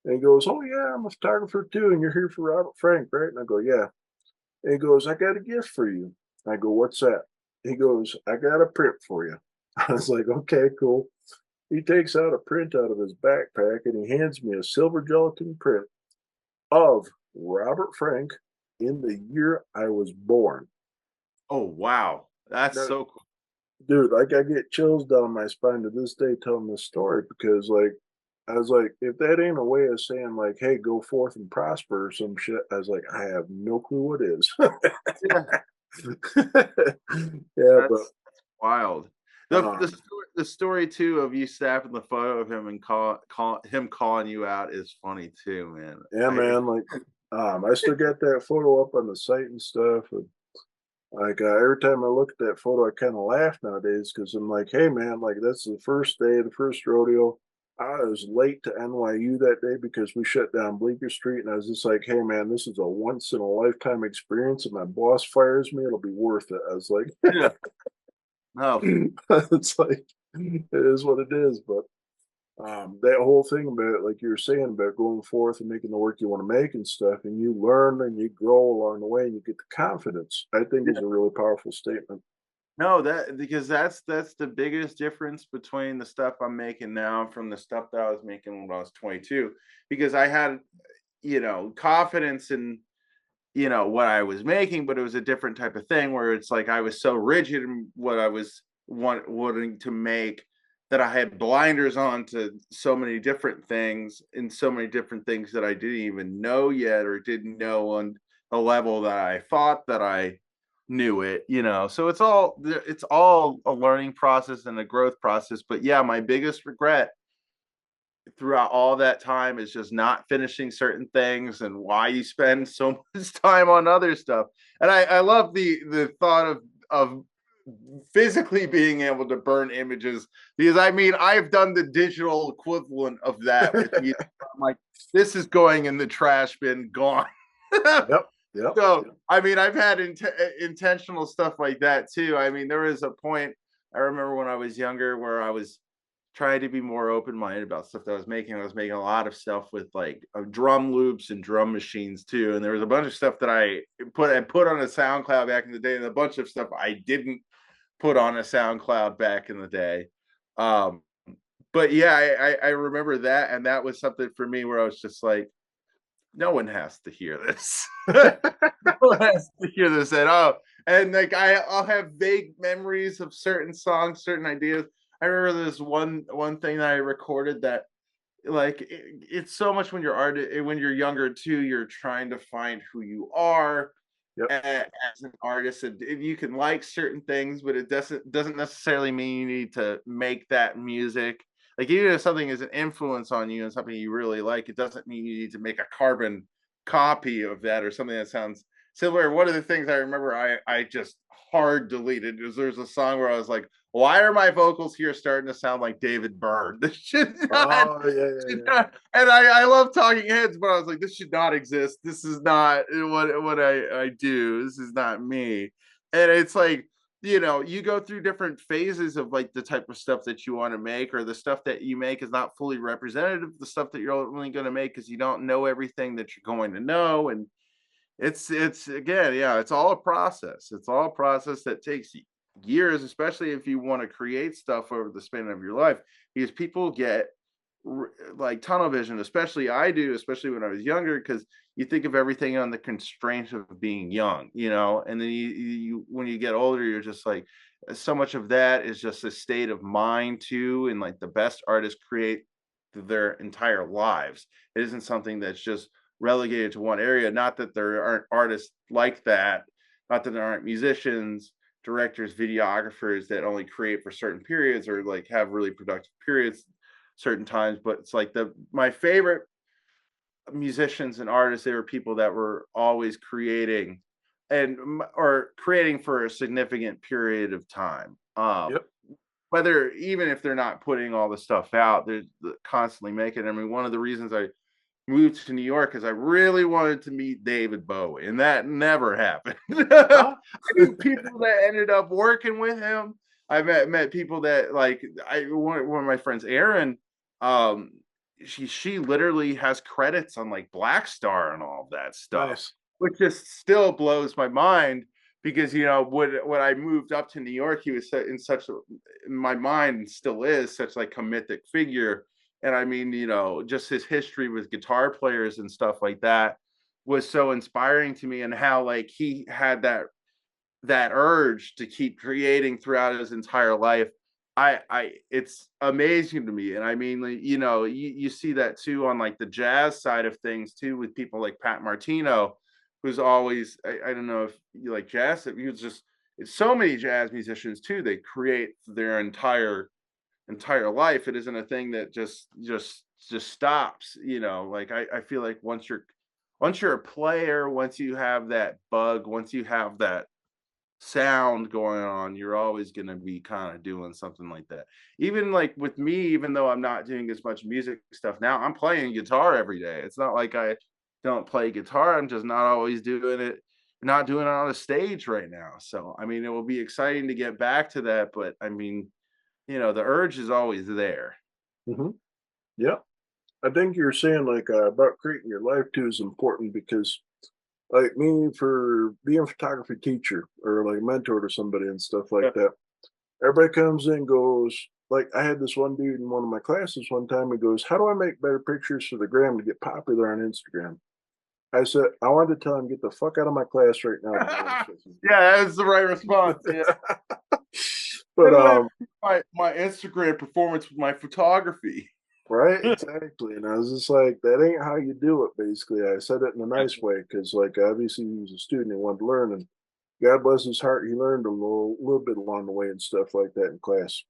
[SPEAKER 1] And he goes, "Oh, yeah, I'm a photographer too. And you're here for Robert Frank, right?" And I go, "Yeah." And he goes, "I got a gift for you." I go, "What's that?" He goes, "I got a print for you." I was like, "Okay, cool." He takes out a print out of his backpack and he hands me a silver gelatin print of Robert Frank in the year I was born.
[SPEAKER 2] Oh, wow. That's
[SPEAKER 1] Now,
[SPEAKER 2] so cool.
[SPEAKER 1] dude, like I get chills down my spine to this day telling this story because, like, I was like, if that ain't a way of saying, like, "Hey, go forth and prosper" or some shit, I was like, I have no clue what is.
[SPEAKER 2] Yeah.
[SPEAKER 1] Yeah, but
[SPEAKER 2] That's wild.
[SPEAKER 1] um,
[SPEAKER 2] The story too of you snapping the photo of him and him calling you out is funny too, man.
[SPEAKER 1] yeah,
[SPEAKER 2] I
[SPEAKER 1] man, like, I still got that photo up on the site and stuff. And like, every time I look at that photo, I kind of laugh nowadays because I'm like, "Hey, man, like that's the first day of the first rodeo. I was late to NYU that day because we shut down Bleecker Street, and I was just like, 'Hey, man, this is a once in a lifetime experience. If my boss fires me, it'll be worth it.'" I was like,
[SPEAKER 2] yeah. No.
[SPEAKER 1] "It's like it is what it is." But that whole thing about, like you were saying, about going forth and making the work you want to make and stuff, and you learn and you grow along the way and you get the confidence, I think is a really powerful statement.
[SPEAKER 2] No, that because that's the biggest difference between the stuff I'm making now from the stuff that I was making when I was 22. Because I had, confidence in, what I was making, but it was a different type of thing where it's like I was so rigid in what I was wanting to make that I had blinders on to so many different things and so many different things that I didn't even know yet or didn't know on a level that I thought that I knew it. So it's all a learning process and a growth process. But yeah, my biggest regret throughout all that time is just not finishing certain things and why you spend so much time on other stuff. And I love the thought of physically being able to burn images because I mean I've done the digital equivalent of that with you. I'm like, this is going in the trash bin, gone.
[SPEAKER 1] Yep, yep,
[SPEAKER 2] So,
[SPEAKER 1] yep.
[SPEAKER 2] I mean, I've had intentional stuff like that too. I mean, there was a point I remember when I was younger where I was trying to be more open-minded about stuff that I was making. I was making a lot of stuff with like drum loops and drum machines too. And there was a bunch of stuff that I put on a SoundCloud back in the day, and a bunch of stuff I didn't put on a SoundCloud back in the day. Um, but yeah, I remember that, and that was something for me where I was just like, no one has to hear this. No one has to hear this at all. And like I'll have vague memories of certain songs, certain ideas. I remember this one thing that I recorded that like it's so much when you're younger too, you're trying to find who you are
[SPEAKER 1] Yep.
[SPEAKER 2] as an artist, and you can like certain things, but it doesn't necessarily mean you need to make that music. Like even if something is an influence on you and something you really like, it doesn't mean you need to make a carbon copy of that or something that sounds similar. One of the things I remember I just hard deleted is there's a song where I was like, why are my vocals here starting to sound like David Byrne? This
[SPEAKER 1] Oh yeah, yeah,
[SPEAKER 2] and I love Talking Heads, but I was like, this should not exist. This is not what I do. This is not me. And it's like, you go through different phases of like the type of stuff that you want to make, or the stuff that you make is not fully representative of the stuff that you're only going to make because you don't know everything that you're going to know. And it's again, yeah, it's all a process. It's all a process that takes years, especially if you want to create stuff over the span of your life, because people get like tunnel vision, especially I do, especially when I was younger, because you think of everything on the constraint of being young, and then you when you get older, you're just like, so much of that is just a state of mind too, and like the best artists create their entire lives. It isn't something that's just relegated to one area. Not that there aren't artists like that, not that there aren't musicians, directors, videographers that only create for certain periods or like have really productive periods certain times, but it's like my favorite musicians and artists, they were people that were always creating or creating for a significant period of time.
[SPEAKER 1] yep.
[SPEAKER 2] Whether even if they're not putting all the stuff out, they're constantly making. I mean, one of the reasons I moved to New York is I really wanted to meet David Bowie, and that never happened. I
[SPEAKER 1] Huh?
[SPEAKER 2] knew people that ended up working with him. I met people that like one of my friends, Erin, um, she literally has credits on like Black Star and all of that stuff,
[SPEAKER 1] Nice.
[SPEAKER 2] which just still blows my mind because when I moved up to New York, he was in such in my mind and still is such like a mythic figure. And I mean, just his history with guitar players and stuff like that was so inspiring to me, and how like he had that urge to keep creating throughout his entire life. It's amazing to me. And I mean, like, you see that too on like the jazz side of things too, with people like Pat Martino, who's always, I don't know if you like jazz, he was just, it's so many jazz musicians too, they create their entire life. It isn't a thing that just stops, like I feel like once you're a player, once you have that bug, once you have that sound going on, you're always going to be kind of doing something like that. Even like with me, even though I'm not doing as much music stuff now, I'm playing guitar every day. It's not like I don't play guitar, I'm just not always doing it, not doing it on a stage right now. So I mean, it will be exciting to get back to that, but I mean, the urge is always there.
[SPEAKER 1] Hmm. Yep. I think you're saying like about creating your life too is important because like me for being a photography teacher or like mentor to somebody and stuff like
[SPEAKER 2] Yeah.
[SPEAKER 1] that. Everybody comes in and goes, like I had this one dude in one of my classes one time. He goes, "How do I make better pictures for the gram to get popular on Instagram?" I said, "I wanted to tell him get the fuck out of my class right now." To be honest with you.
[SPEAKER 2] Yeah, that's the right response. Yeah.
[SPEAKER 1] But
[SPEAKER 2] And when my Instagram performance with my photography.
[SPEAKER 1] right, exactly. And I was just like, that ain't how you do it. Basically, I said it in a nice way because, like, obviously he was a student and wanted to learn, and God bless his heart, he learned a little bit along the way and stuff like that in class.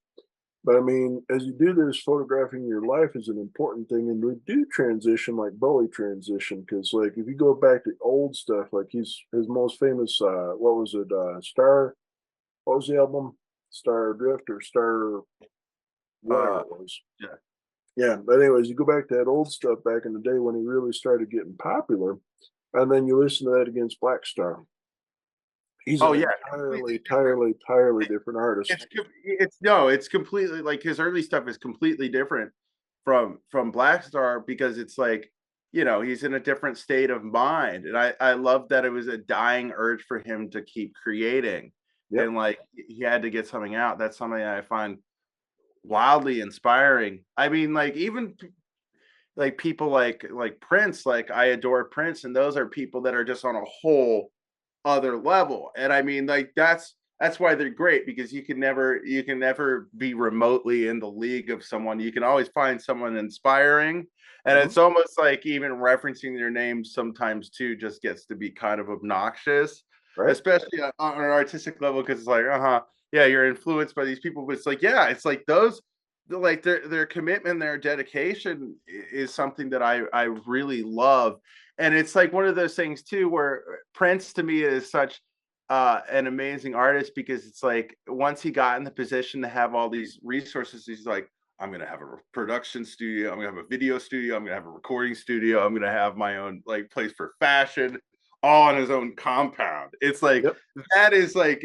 [SPEAKER 1] But I mean, as you do this, photographing your life is an important thing, and we do transition like Bowie transition because, like, if you go back to old stuff, like his most famous, what was it, Star? What was the album? Star Drift or Star? Whatever
[SPEAKER 2] Uh,
[SPEAKER 1] it was.
[SPEAKER 2] yeah.
[SPEAKER 1] Yeah, but anyways, you go back to that old stuff back in the day when he really started getting popular, and then you listen to that against Black Star. He's
[SPEAKER 2] Oh
[SPEAKER 1] an
[SPEAKER 2] yeah,
[SPEAKER 1] entirely,
[SPEAKER 2] completely different.
[SPEAKER 1] entirely, entirely different artist.
[SPEAKER 2] It's no, it's completely like his early stuff is completely different from Black Star because it's like, he's in a different state of mind. And I love that it was a dying urge for him to keep creating,
[SPEAKER 1] Yep.
[SPEAKER 2] and like he had to get something out. That's something I find wildly inspiring. I mean, like even like people like Prince, like I adore Prince, and those are people that are just on a whole other level. And I mean, like that's why they're great, because you can never be remotely in the league of someone. You can always find someone inspiring. And
[SPEAKER 1] Mhm.
[SPEAKER 2] it's almost like even referencing their names sometimes too just gets to be kind of obnoxious.
[SPEAKER 1] Right.
[SPEAKER 2] especially on an artistic level, because it's like, yeah, you're influenced by these people, but it's like, yeah, it's like those, like their commitment, their dedication is something that I really love. And it's like one of those things too, where Prince to me is such an amazing artist, because it's like once he got in the position to have all these resources, he's like, I'm gonna have a production studio, I'm gonna have a video studio, I'm gonna have a recording studio, I'm gonna have my own like place for fashion, all on his own compound. It's like
[SPEAKER 1] Yep.
[SPEAKER 2] that is like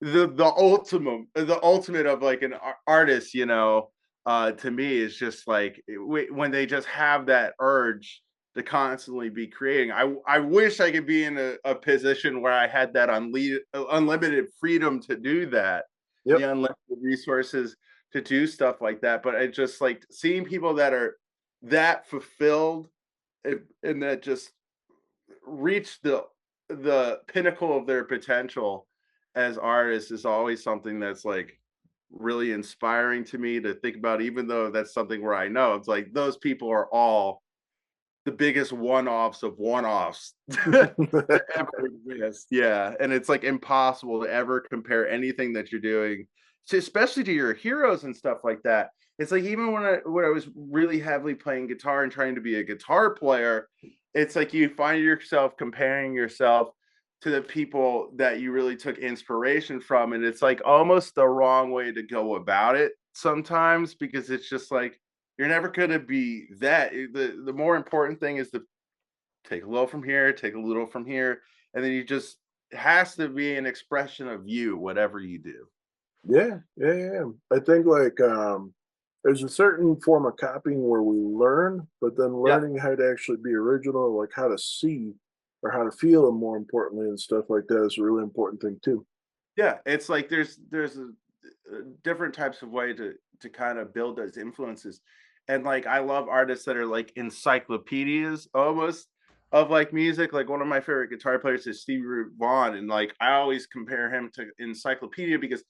[SPEAKER 2] the ultimate of like an artist, to me is just like when they just have that urge to constantly be creating. I wish I could be in a position where I had that unlimited freedom to do that, the
[SPEAKER 1] Yep.
[SPEAKER 2] unlimited resources to do stuff like that. But I just like seeing people that are that fulfilled and that just reach the pinnacle of their potential as artists is always something that's like really inspiring to me to think about, even though that's something where I know it's like those people are all the biggest one-offs of one-offs that ever exist. Yeah. And it's like impossible to ever compare anything that you're doing to, especially to your heroes and stuff like that. It's like even when I was really heavily playing guitar and trying to be a guitar player, it's like you find yourself comparing yourself to the people that you really took inspiration from. And it's like almost the wrong way to go about it sometimes, because it's just like you're never going to be that. The more important thing is to take a little from here, take a little from here, and then you just it has to be an expression of you, whatever you do.
[SPEAKER 1] Yeah, yeah, yeah. I think like there's a certain form of copying where we learn, but then
[SPEAKER 2] Yeah,
[SPEAKER 1] learning how to actually be original, like how to see or how to feel, and more importantly, and stuff like that is a really important thing too.
[SPEAKER 2] yeah. It's like there's different types of way to kind of build those influences, and like I love artists that are like encyclopedias almost of like music. Like one of my favorite guitar players is Stevie Ray Vaughan, and like I always compare him to encyclopedia because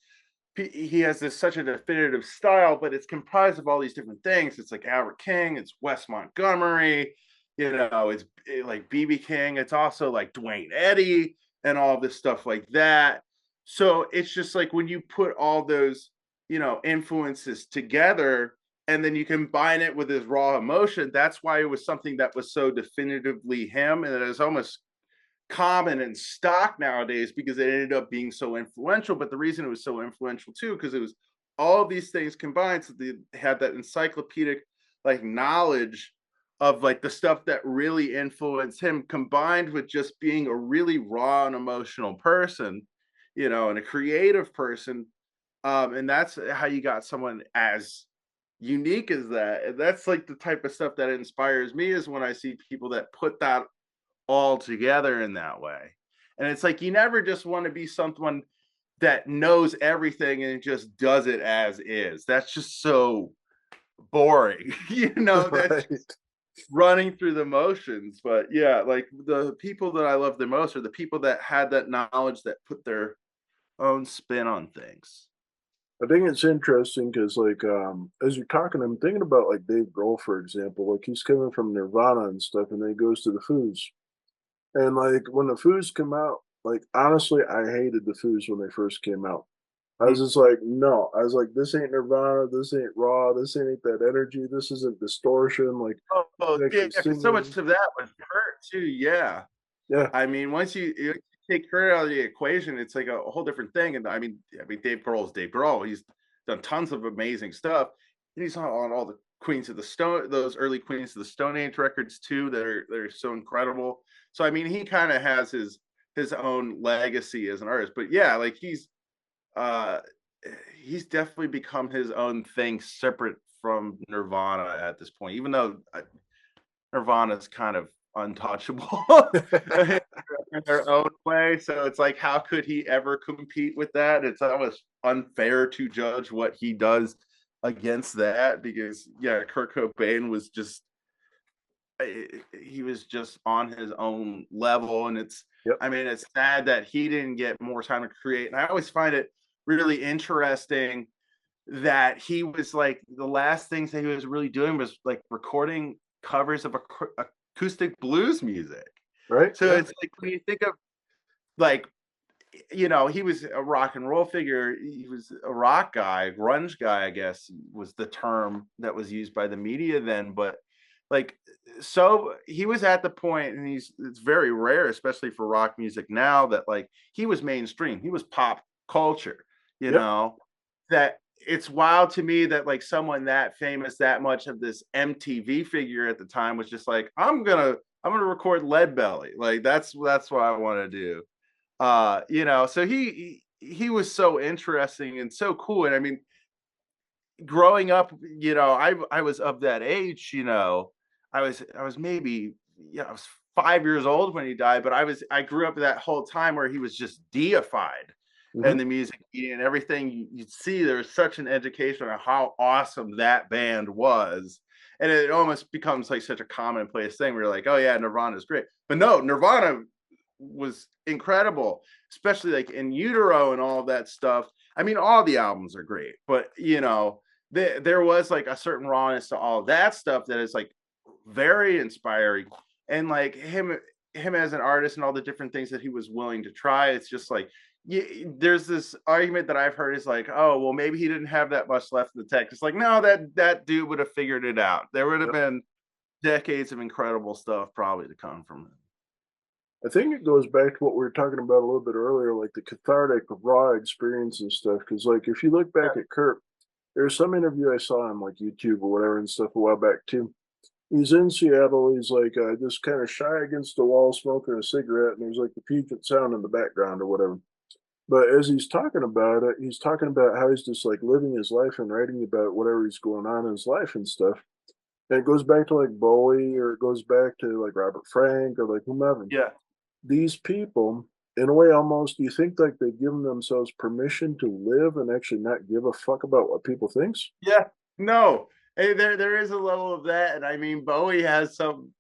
[SPEAKER 2] he has this such a definitive style, but it's comprised of all these different things. It's like Albert King, it's Wes Montgomery, it's like BB King. It's also like Dwayne Eddy and all this stuff like that. So it's just like when you put all those, influences together and then you combine it with his raw emotion, that's why it was something that was so definitively him. And it is almost common and stock nowadays because it ended up being so influential. But the reason it was so influential too, because it was all of these things combined. So they had that encyclopedic like knowledge of like the stuff that really influenced him, combined with just being a really raw and emotional person, and a creative person. And that's how you got someone as unique as that. And that's like the type of stuff that inspires me is when I see people that put that all together in that way. And it's like you never just want to be someone that knows everything and just does it as is. That's just so boring. That's
[SPEAKER 1] Right.
[SPEAKER 2] running through the motions. But yeah, like the people that I love the most are the people that had that knowledge that put their own spin on things.
[SPEAKER 1] I think it's interesting because, like, as you're talking, I'm thinking about like Dave Grohl, for example. Like, he's coming from Nirvana and stuff, and then he goes to the Foos. And like when the Foos come out, like honestly, I hated the Foos when they first came out. I was just like, no. I was like, this ain't Nirvana. This ain't raw. This ain't that energy. This isn't distortion. Like,
[SPEAKER 2] Oh,
[SPEAKER 1] he's
[SPEAKER 2] yeah,
[SPEAKER 1] actually
[SPEAKER 2] because so
[SPEAKER 1] singing.
[SPEAKER 2] much of that was hurt too. Yeah.
[SPEAKER 1] Yeah,
[SPEAKER 2] I mean, once you take her out of the equation, it's like a whole different thing. And I mean, Dave Grohl is Dave Grohl. He's done tons of amazing stuff. And he's on all the Queens of the Stone, those early Queens of the Stone Age records too, that are so incredible. So I mean, he kind of has his own legacy as an artist. But yeah, like uh he's definitely become his own thing separate from Nirvana at this point, even though Nirvana's kind of untouchable in their own way. So it's like, how could he ever compete with that? It's almost unfair to judge what he does against that because, yeah, Kurt Cobain was just, he was just on his own level. And
[SPEAKER 1] yep.
[SPEAKER 2] I mean, it's sad that he didn't get more time to create. And I always find it really interesting that he was like the last things that he was really doing was like recording covers of acoustic blues music.
[SPEAKER 1] Right.
[SPEAKER 2] So
[SPEAKER 1] Yeah.
[SPEAKER 2] it's like when you think of like, you know, he was a rock and roll figure. He was a rock guy, grunge guy, I guess was the term that was used by the media then. But like, so he was at the point, and it's very rare, especially for rock music now, that like he was mainstream. He was pop culture, you
[SPEAKER 1] Yep.
[SPEAKER 2] know, that it's wild to me that like someone that famous, that much of this MTV figure at the time was just like, I'm gonna record Lead Belly. Like that's what I want to do. You know, so he was so interesting and so cool. And I mean, growing up, you know, I was of that age, you know. I was maybe, yeah, I was 5 years old when he died, but I grew up that whole time where he was just deified
[SPEAKER 1] Hmm.
[SPEAKER 2] in the music media, and everything you'd see. There was such an education on how awesome that band was. And it almost becomes like such a commonplace thing where you're like, oh yeah, Nirvana's great. But no, Nirvana was incredible, especially like In Utero and all of that stuff. I mean, all the albums are great, but you know, there was like a certain rawness to all of that stuff that is like very inspiring. And like him as an artist and all the different things that he was willing to try, it's just like, yeah, there's this argument that I've heard is like, oh well, maybe he didn't have that much left in the tank. It's like, no, that dude would have figured it out. There would have
[SPEAKER 1] Yep.
[SPEAKER 2] been decades of incredible stuff probably to come from him.
[SPEAKER 1] I think it goes back to what we were talking about a little bit earlier, like the cathartic raw experience and stuff. Because like if you look back at Kurt, there's some interview I saw on like YouTube or whatever and stuff a while back too. He's in Seattle. He's like just kind of shy against the wall, smoking a cigarette, and there's like the Puget Sound in the background or whatever. But as he's talking about it, he's talking about how he's just like living his life and writing about whatever he's going on in his life and stuff. And it goes back to like Bowie, or it goes back to like Robert Frank, or like whomever.
[SPEAKER 2] Yeah.
[SPEAKER 1] These people, in a way, almost you think like they've given themselves permission to live and actually not give a fuck about what people thinks.
[SPEAKER 2] Yeah, no, there is a level of that, and I mean, Bowie has some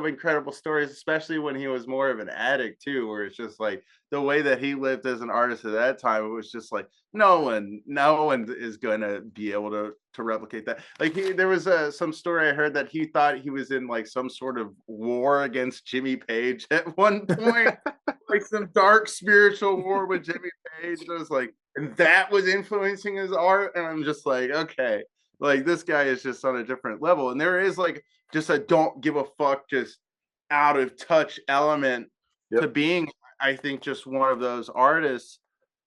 [SPEAKER 2] incredible stories, especially when he was more of an addict too, where it's just like the way that he lived as an artist at that time. It was just like no one is gonna be able to replicate that. Like there was some story I heard that he thought he was in like some sort of war against Jimmy Page at one point, like some dark spiritual war with Jimmy Page. And it was like, and that was influencing his art. And I'm just like, okay, like this guy is just on a different level. And there is like just a don't give a fuck, just out of touch element to
[SPEAKER 1] Yep.
[SPEAKER 2] being, I think, just one of those artists.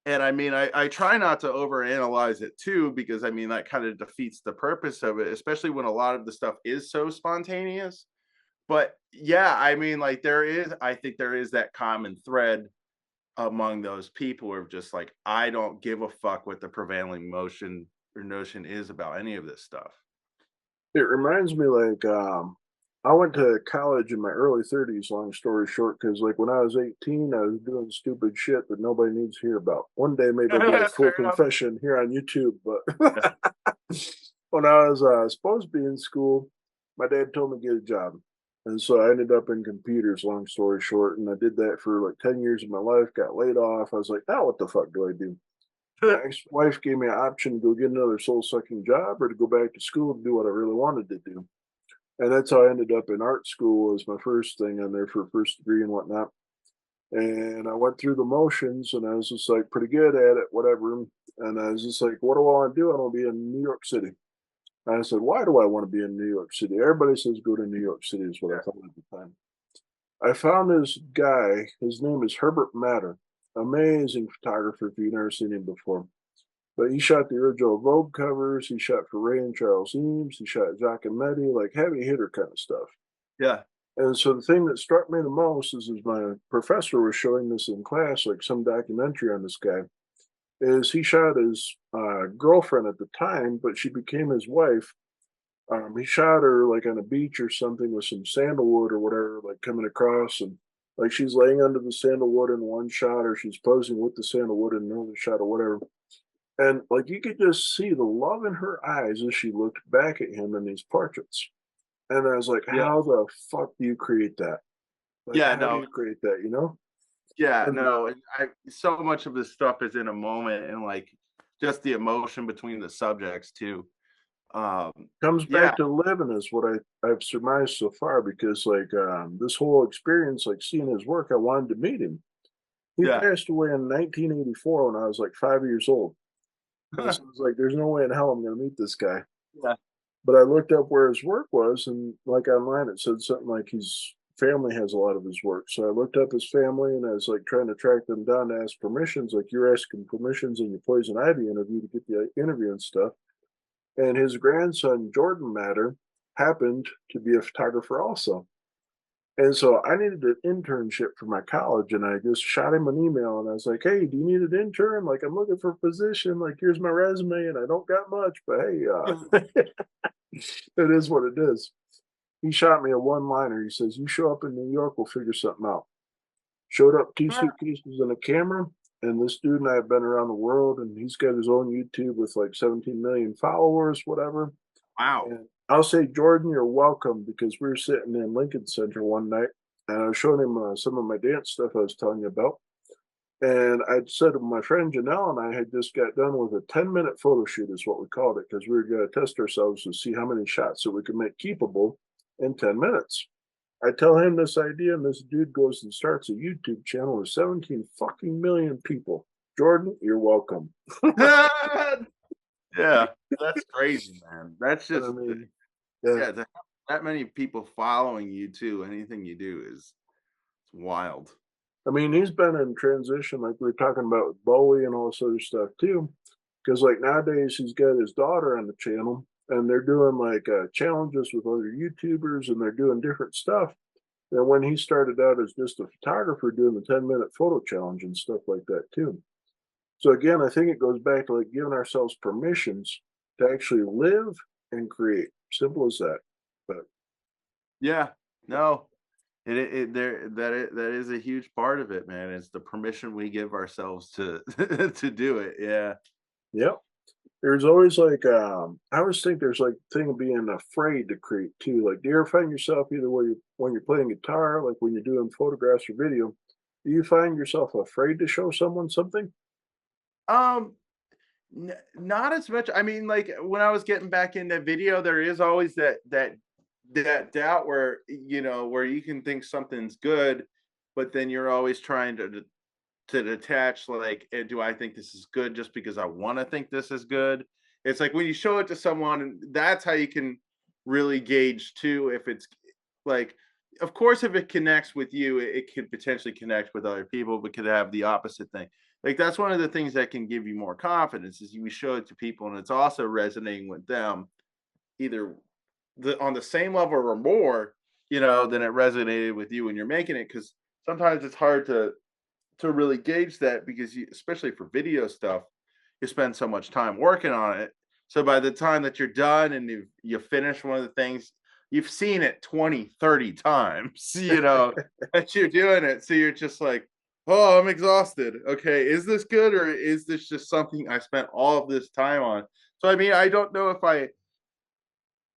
[SPEAKER 2] And I mean, I try not to overanalyze it too, because I mean, that kind of defeats the purpose of it, especially when a lot of the stuff is so spontaneous. But yeah, I mean, like I think there is that common thread among those people who are just like, I don't give a fuck what the prevailing motion or notion is about any of this stuff.
[SPEAKER 1] It reminds me like I went to college in my early 30s, long story short, because like when I was 18, I was doing stupid shit that nobody needs to hear about. One day maybe I'll do a full
[SPEAKER 2] Fair enough.
[SPEAKER 1] confession here on YouTube,
[SPEAKER 2] Yeah.
[SPEAKER 1] but when I was supposed to be in school, my dad told me to get a job. And so I ended up in computers, long story short. And I did that for like 10 years of my life, got laid off. I was like, now what the fuck do I do? My ex wife gave me an option to go get another soul sucking job or to go back to school to do what I really wanted to do. And that's how I ended up in art school as my first thing on there for a first degree and whatnot. And I went through the motions and I was just like pretty good at it, whatever. And I was just like, what do I want to do? I want to be in New York City. And I said, why do I want to be in New York City? Everybody says go to New York City, is what I thought at the time. I found this guy, his name is Herbert Matter, amazing photographer if you've never seen him before. But he shot the original Vogue covers, he shot for Ray and Charles Eames, he shot Giacometti, like heavy hitter kind of stuff.
[SPEAKER 2] Yeah.
[SPEAKER 1] And so the thing that struck me the most is my professor was showing this in class, like some documentary on this guy, is he shot his girlfriend at the time, but she became his wife. He shot her like on a beach or something with some sandalwood or whatever, like coming across, and like she's laying under the sandalwood in one shot, or she's posing with the sandalwood in another shot, or whatever. And like you could just see the love in her eyes as she looked back at him in these portraits. And I was like,
[SPEAKER 2] Yeah.
[SPEAKER 1] how the fuck do you create that? Like,
[SPEAKER 2] Yeah.
[SPEAKER 1] how do
[SPEAKER 2] No.
[SPEAKER 1] you create that, you know?
[SPEAKER 2] Yeah.
[SPEAKER 1] And
[SPEAKER 2] No. And so much of this stuff is in a moment, and like just the emotion between the subjects too. Um,
[SPEAKER 1] comes
[SPEAKER 2] yeah.
[SPEAKER 1] back to living is what I've surmised so far because like this whole experience, like seeing his work, I wanted to meet him. He
[SPEAKER 2] Yeah.
[SPEAKER 1] passed away in 1984 when I was like 5 years old. And so I was like, there's no way in hell I'm going to meet this guy.
[SPEAKER 2] Yeah.
[SPEAKER 1] But I looked up where his work was, and like online, it said something like his family has a lot of his work. So I looked up his family, and I was like trying to track them down to ask permissions. Like you're asking permissions in your Poison Ivy interview to get the interview and stuff. And his grandson, Jordan Matter, happened to be a photographer also. And so I needed an internship for my college, and I just shot him an email, and I was like, "Hey, do you need an intern? Like, I'm looking for a position. Like, here's my resume, and I don't got much, but hey, it is what it is." He shot me a one-liner. He says, "You show up in New York, we'll figure something out." Showed up, two suitcases and a camera, and this dude and I have been around the world, and he's got his own YouTube with like 17 million followers, whatever.
[SPEAKER 2] Wow.
[SPEAKER 1] And I'll say, Jordan, you're welcome, because we were sitting in Lincoln Center one night, and I was showing him some of my dance stuff I was telling you about. And I said to my friend Janelle and I had just got done with a 10-minute photo shoot, is what we called it, because we were going to test ourselves to see how many shots that we could make keepable in 10 minutes. I tell him this idea, and this dude goes and starts a YouTube channel with 17 fucking million people. Jordan, you're welcome.
[SPEAKER 2] Yeah, that's crazy, man. That's
[SPEAKER 1] And I
[SPEAKER 2] just
[SPEAKER 1] mean, yeah.
[SPEAKER 2] yeah, that many people following you too. Anything you do is it's wild.
[SPEAKER 1] I mean, he's been in transition, like we were talking about with Bowie and all this other stuff too. Because like nowadays, he's got his daughter on the channel, and they're doing like challenges with other YouTubers, and they're doing different stuff. And when he started out as just a photographer, doing the 10-minute photo challenge and stuff like that too. So again, I think it goes back to like giving ourselves permissions to actually live and create. Simple as that. But
[SPEAKER 2] Yeah, no, it there that is a huge part of it, man. It's the permission we give ourselves to to do it. Yeah.
[SPEAKER 1] yeah, there's always like I always think there's like thing of being afraid to create too. Like, do you ever find yourself either when you're playing guitar, like when you're doing photographs or video, do you find yourself afraid to show someone something?
[SPEAKER 2] Um, not as much. I mean, like when I was getting back into video, there is always that doubt where where you can think something's good, but then you're always trying to detach like, do I think this is good just because I want to think this is good? It's like when you show it to someone, and that's how you can really gauge too if it's like, of course, if it connects with you, it could potentially connect with other people, but could have the opposite thing. Like that's one of the things that can give you more confidence is you show it to people and it's also resonating with them, either on the same level or more, than it resonated with you when you're making it. Because sometimes it's hard to really gauge that because especially for video stuff, you spend so much time working on it. So by the time that you're done and you finish one of the things, you've seen it 20, 30 times, that you're doing it. So you're just like, oh, I'm exhausted. Okay, is this good or is this just something I spent all of this time on? So I mean, I don't know if I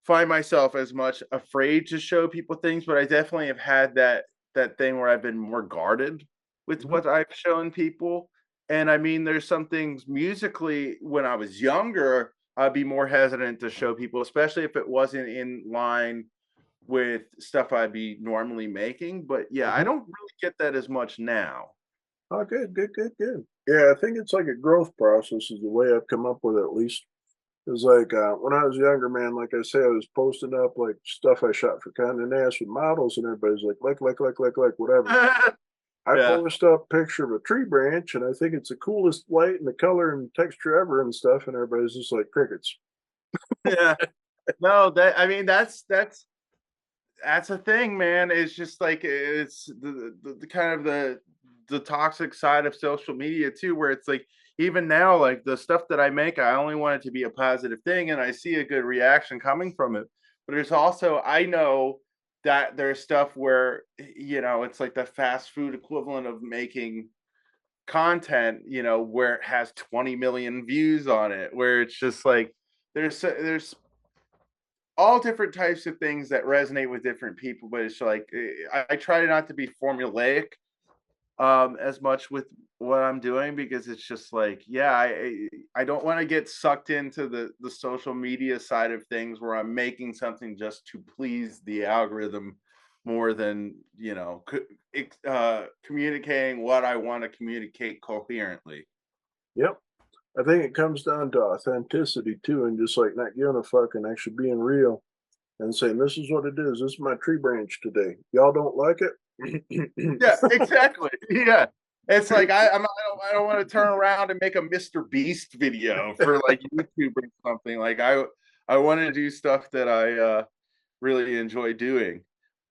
[SPEAKER 2] find myself as much afraid to show people things, but I definitely have had that thing where I've been more guarded with
[SPEAKER 1] Mhm.
[SPEAKER 2] what I've shown people. And I mean, there's some things musically when I was younger, I'd be more hesitant to show people, especially if it wasn't in line with stuff I'd be normally making. But yeah, I
[SPEAKER 1] Mhm.
[SPEAKER 2] don't really get that as much now.
[SPEAKER 1] Oh, good, good, good, good. Yeah, I think it's like a growth process is the way I've come up with it, at least. It's like when I was younger, man, like I say, I was posting up like stuff I shot for Condé Nast with models, and everybody's like, whatever. I
[SPEAKER 2] Yeah.
[SPEAKER 1] post up a picture of a tree branch, and I think it's the coolest light and the color and texture ever and stuff, and everybody's just like crickets.
[SPEAKER 2] Yeah. No, that I mean that's a thing, man. It's just like it's the kind of the toxic side of social media too, where it's like even now, like the stuff that I make, I only want it to be a positive thing, and I see a good reaction coming from it. But there's also I know that there's stuff where it's like the fast food equivalent of making content, where it has 20 million views on it, where it's just like there's all different types of things that resonate with different people, but it's like I try not to be formulaic as much with what I'm doing because it's just like yeah I don't want to get sucked into the social media side of things where I'm making something just to please the algorithm more than communicating what I want to communicate coherently.
[SPEAKER 1] Yep. I think it comes down to authenticity too, and just like not giving a fuck and actually being real and saying, "This is what it is. This is my tree branch today. Y'all don't like it."
[SPEAKER 2] Yeah, exactly. Yeah. It's like I don't want to turn around and make a Mr. Beast video for like YouTube or something. Like I want to do stuff that I really enjoy doing.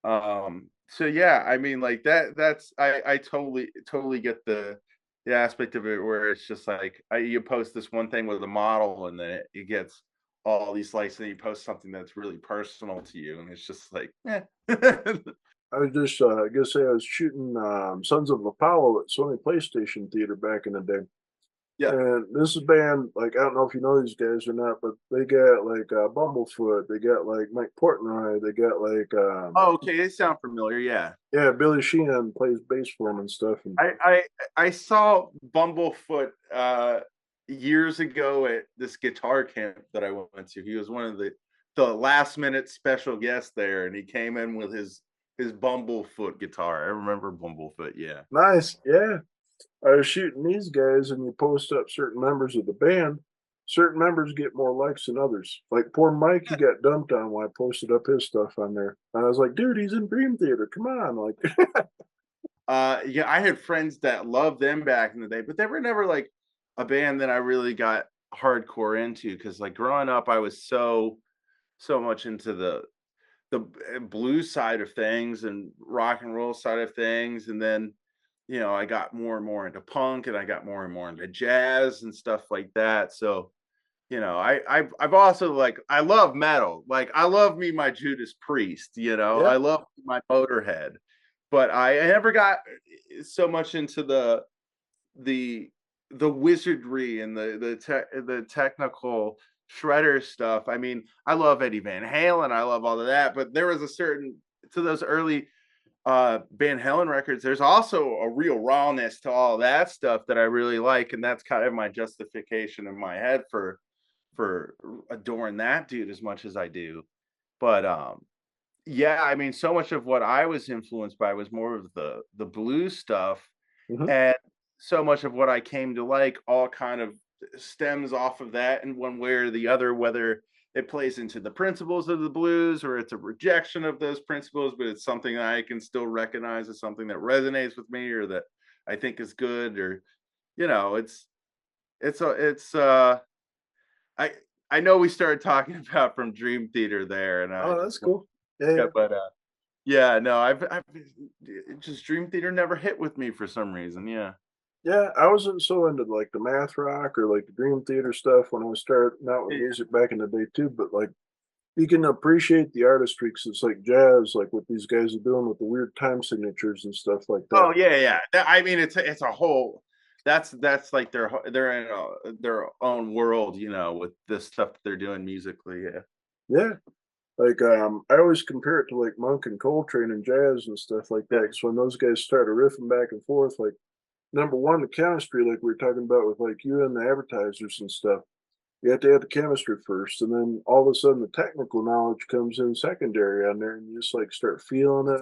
[SPEAKER 2] So yeah, I mean like that's I totally get the aspect of it where it's just like you post this one thing with a model and then it gets all these likes, and then you post something that's really personal to you and it's just like
[SPEAKER 1] I was just, I guess I was shooting Sons of Apollo at Sony PlayStation Theater back in the day.
[SPEAKER 2] yeah.
[SPEAKER 1] And this is band, like, I don't know if you know these guys or not, but they got like Bumblefoot, they got like Mike Portnoy, they got like,
[SPEAKER 2] Oh, okay, they sound familiar. Yeah.
[SPEAKER 1] yeah, Billy Sheehan plays bass for them and stuff. And
[SPEAKER 2] I saw Bumblefoot years ago at this guitar camp that I went to. He was one of the last minute special guests there, and he came in with his Bumblefoot guitar. I remember Bumblefoot. Yeah.
[SPEAKER 1] nice, yeah. I was shooting these guys, and you post up certain members of the band. Certain members get more likes than others. Like poor Mike, he got dumped on when I posted up his stuff on there. And I was like, dude, he's in Dream Theater. Come on. Like,
[SPEAKER 2] Yeah, I had friends that loved them back in the day, but they were never like a band that I really got hardcore into because like growing up, I was so much into the blues side of things and rock and roll side of things, and then I got more and more into punk, and I got more and more into jazz and stuff like that. So I've also like I love metal, like I love me my Judas Priest,
[SPEAKER 1] yeah,
[SPEAKER 2] I love my Motorhead, but I never got so much into the the wizardry and the technical shredder stuff. I mean, I love Eddie Van Halen, I love all of that, but there was a certain to those early Van Halen records, there's also a real rawness to all that stuff that I really like, and that's kind of my justification in my head for adoring that dude as much as I do. But yeah, I mean, so much of what I was influenced by was more of the blues stuff,
[SPEAKER 1] hmm,
[SPEAKER 2] and so much of what I came to like all kind of stems off of that in one way or the other, whether it plays into the principles of the blues or it's a rejection of those principles, but it's something that I can still recognize as something that resonates with me or that I think is good, or it's I I know we started talking about from Dream Theater there, and I
[SPEAKER 1] oh,
[SPEAKER 2] just
[SPEAKER 1] that's cool. Yeah,
[SPEAKER 2] yeah,
[SPEAKER 1] yeah.
[SPEAKER 2] but yeah, no, I've just Dream Theater never hit with me for some reason. Yeah.
[SPEAKER 1] Yeah, I wasn't so into like the math rock or like the Dream Theater stuff when I was starting out with
[SPEAKER 2] Yeah.
[SPEAKER 1] music back in the day too. But like you can appreciate the artistry because it's like jazz, like what these guys are doing with the weird time signatures and stuff like that.
[SPEAKER 2] Oh yeah, yeah. I mean, it's a whole. That's like they're in their own world, with this stuff that they're doing musically. Yeah.
[SPEAKER 1] Yeah. Like I always compare it to like Monk and Coltrane and jazz and stuff like that.
[SPEAKER 2] Yeah.
[SPEAKER 1] Because when those guys started riffing back and forth, like number one, the chemistry, like we were talking about with like you and the advertisers and stuff. You have to have the chemistry first, and then all of a sudden the technical knowledge comes in secondary on there, and you just like start feeling it,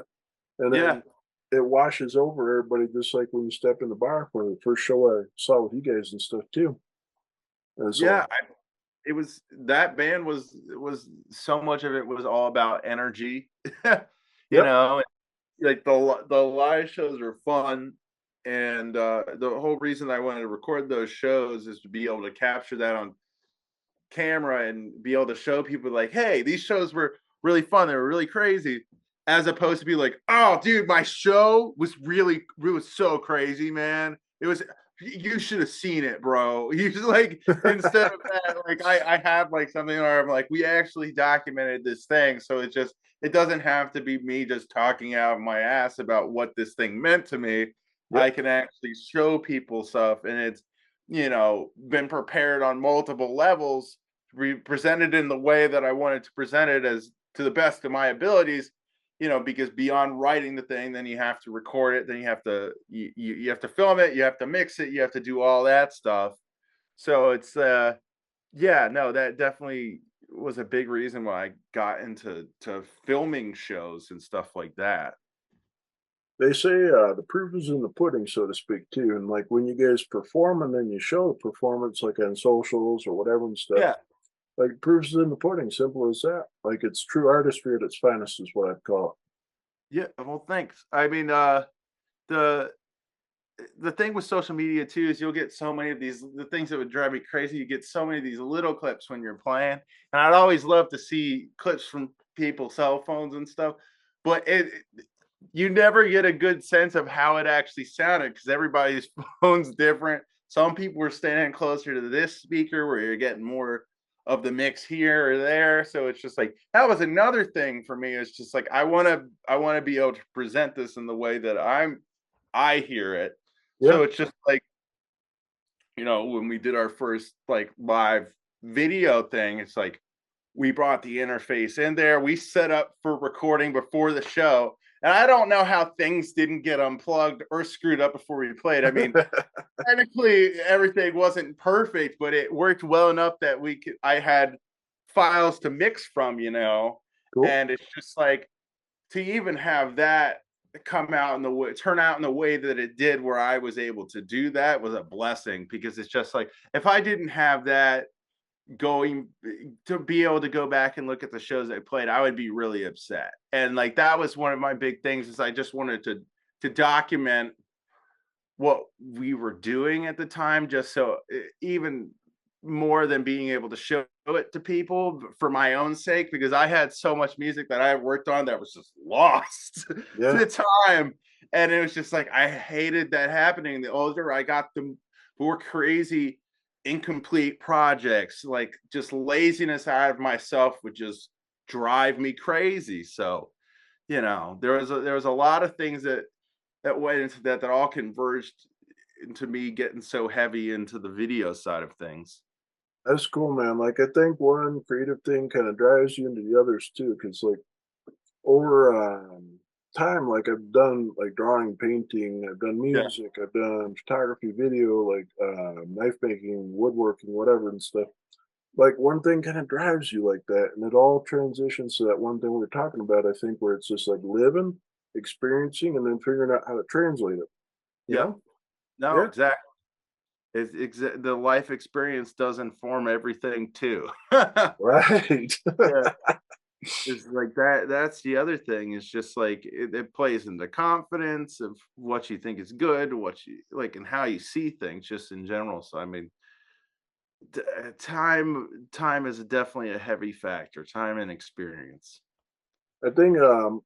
[SPEAKER 1] and
[SPEAKER 2] Yeah.
[SPEAKER 1] then it washes over everybody, just like when you step in the bar for the first show I saw with you guys and stuff too. And so,
[SPEAKER 2] Yeah. It was that band was so much of it was all about energy. you
[SPEAKER 1] yep,
[SPEAKER 2] know, like the live shows are fun, and the whole reason I wanted to record those shows is to be able to capture that on camera and be able to show people like, hey, these shows were really fun, they were really crazy, as opposed to be like, oh dude, my show was really so crazy, man. It was, you should have seen it, bro. You just like, instead of that, like I have like something where I'm like, we actually documented this thing, so it doesn't have to be me just talking out of my ass about what this thing meant to me. I
[SPEAKER 1] yep,
[SPEAKER 2] can actually show people stuff, and it's been prepared on multiple levels, presented in the way that I wanted to present it as to the best of my abilities, because beyond writing the thing, then you have to record it, then you have to film it, you have to mix it, you have to do all that stuff. So it's yeah, no, that definitely was a big reason why I got into filming shows and stuff like that.
[SPEAKER 1] They say the proof is in the pudding, so to speak, too. And like when you guys perform and then you show the performance, like on socials or whatever and stuff,
[SPEAKER 2] Yeah.
[SPEAKER 1] like proof's in the pudding. Simple as that. Like it's true artistry at its finest, is what I'd call
[SPEAKER 2] Yeah. Well, thanks. I mean, the the thing with social media too is you'll get so many of these the things that would drive me crazy. You get so many of these little clips when you're playing, and I'd always love to see clips from people's cell phones and stuff. But you never get a good sense of how it actually sounded because everybody's phone's different. Some people were standing closer to this speaker where you're getting more of the mix here or there. So it's just like that was another thing for me. It's just like I want to be able to present this in the way that I hear it.
[SPEAKER 1] it. Yeah.
[SPEAKER 2] So it's just like, when we did our first like live video thing, it's like we brought the interface in there. We set up for recording before the show. And I don't know how things didn't get unplugged or screwed up before we played. I mean, technically everything wasn't perfect, but it worked well enough that I had files to mix from.
[SPEAKER 1] Cool.
[SPEAKER 2] And it's just like to even have that turn out in the way that it did, where I was able to do that, was a blessing, because it's just like if I didn't have that going to be able to go back and look at the shows I played, I would be really upset. And like that was one of my big things, is I just wanted to document what we were doing at the time, just so even more than being able to show it to people for my own sake, because I had so much music that I worked on that was just lost
[SPEAKER 1] Yeah.
[SPEAKER 2] to time. And it was just like I hated that happening. The older I got, the more crazy incomplete projects, like just laziness out of myself, would just drive me crazy. So there was a lot of things that went into that all converged into me getting so heavy into the video side of things.
[SPEAKER 1] That's cool, man. Like I think one creative thing kind of drives you into the others too, because like over time, like I've done like drawing, painting, I've done
[SPEAKER 2] Yeah.
[SPEAKER 1] music, I've done photography, video, like knife making, woodworking, whatever and stuff. Like one thing kind of drives you like that, and it all transitions to that one thing we were talking about. I think where it's just like living, experiencing, and then figuring out how to translate it. You
[SPEAKER 2] Yeah.
[SPEAKER 1] know?
[SPEAKER 2] No,
[SPEAKER 1] Yeah.
[SPEAKER 2] exactly. The life experience does inform everything too. Yeah.
[SPEAKER 1] Right.
[SPEAKER 2] It's like that's the other thing. It's just like it plays into confidence of what you think is good, what you like, and how you see things just in general. So I mean, time is definitely a heavy factor. Time and experience.
[SPEAKER 1] I think,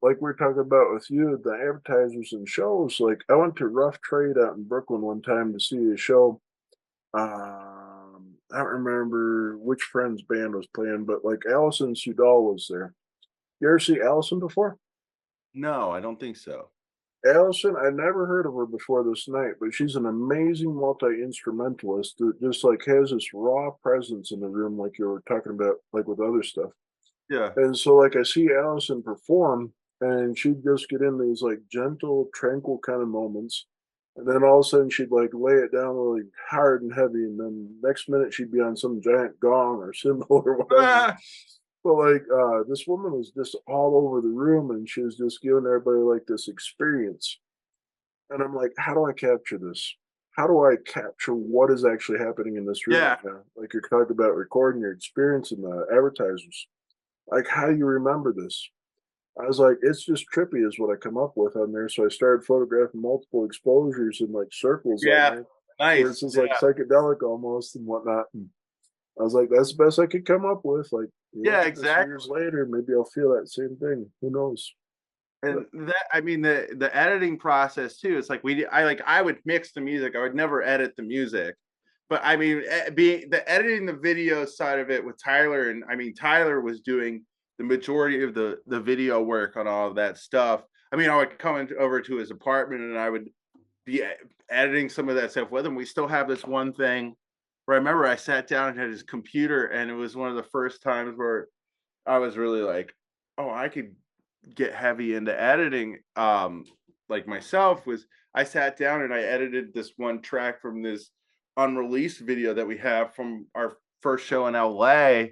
[SPEAKER 1] like we're talking about with you, the advertisers and shows. Like, I went to Rough Trade out in Brooklyn one time to see a show. I don't remember which friend's band was playing, but like Allison Sudol was there. You ever see Allison before?
[SPEAKER 2] No, I don't think so.
[SPEAKER 1] Allison, I never heard of her before this night, but she's an amazing multi instrumentalist that just like has this raw presence in the room, like you were talking about, like with other stuff.
[SPEAKER 2] Yeah.
[SPEAKER 1] And so, like, I see Allison perform, and she'd just get in these like gentle, tranquil kind of moments, and then all of a sudden she'd like lay it down really hard and heavy, and then next minute she'd be on some giant gong or cymbal or whatever.
[SPEAKER 2] Ah,
[SPEAKER 1] But like, this woman was just all over the room, and she was just giving everybody like this experience. And I'm like, how do I capture this? How do I capture what is actually happening in this room right
[SPEAKER 2] yeah.
[SPEAKER 1] now? Like you're talking about recording your experience in the advertisers. Like, how do you remember this? I was like, it's just trippy, is what I come up with on there. So I started photographing multiple exposures in like circles on
[SPEAKER 2] Yeah.
[SPEAKER 1] there, where it's
[SPEAKER 2] Nice.
[SPEAKER 1] just like
[SPEAKER 2] Yeah.
[SPEAKER 1] psychedelic almost and whatnot. And I was like, that's the best I could come up with. Like, you look
[SPEAKER 2] Yeah.
[SPEAKER 1] at this
[SPEAKER 2] Exactly.
[SPEAKER 1] years later, maybe I'll feel that same thing. Who knows? But
[SPEAKER 2] And that, I mean, the editing process too. It's like I would mix the music. I would never edit the music, but I mean, being the editing the video side of it with Tyler, and I mean, Tyler was doing the majority of the video work on all of that stuff. I mean, I would come over to his apartment and I would be editing some of that stuff with him. We still have this one thing where I remember I sat down and had his computer, and it was one of the first times where I was really like, oh, I could get heavy into editing, like myself. Was I sat down and I edited this one track from this unreleased video that we have from our first show in LA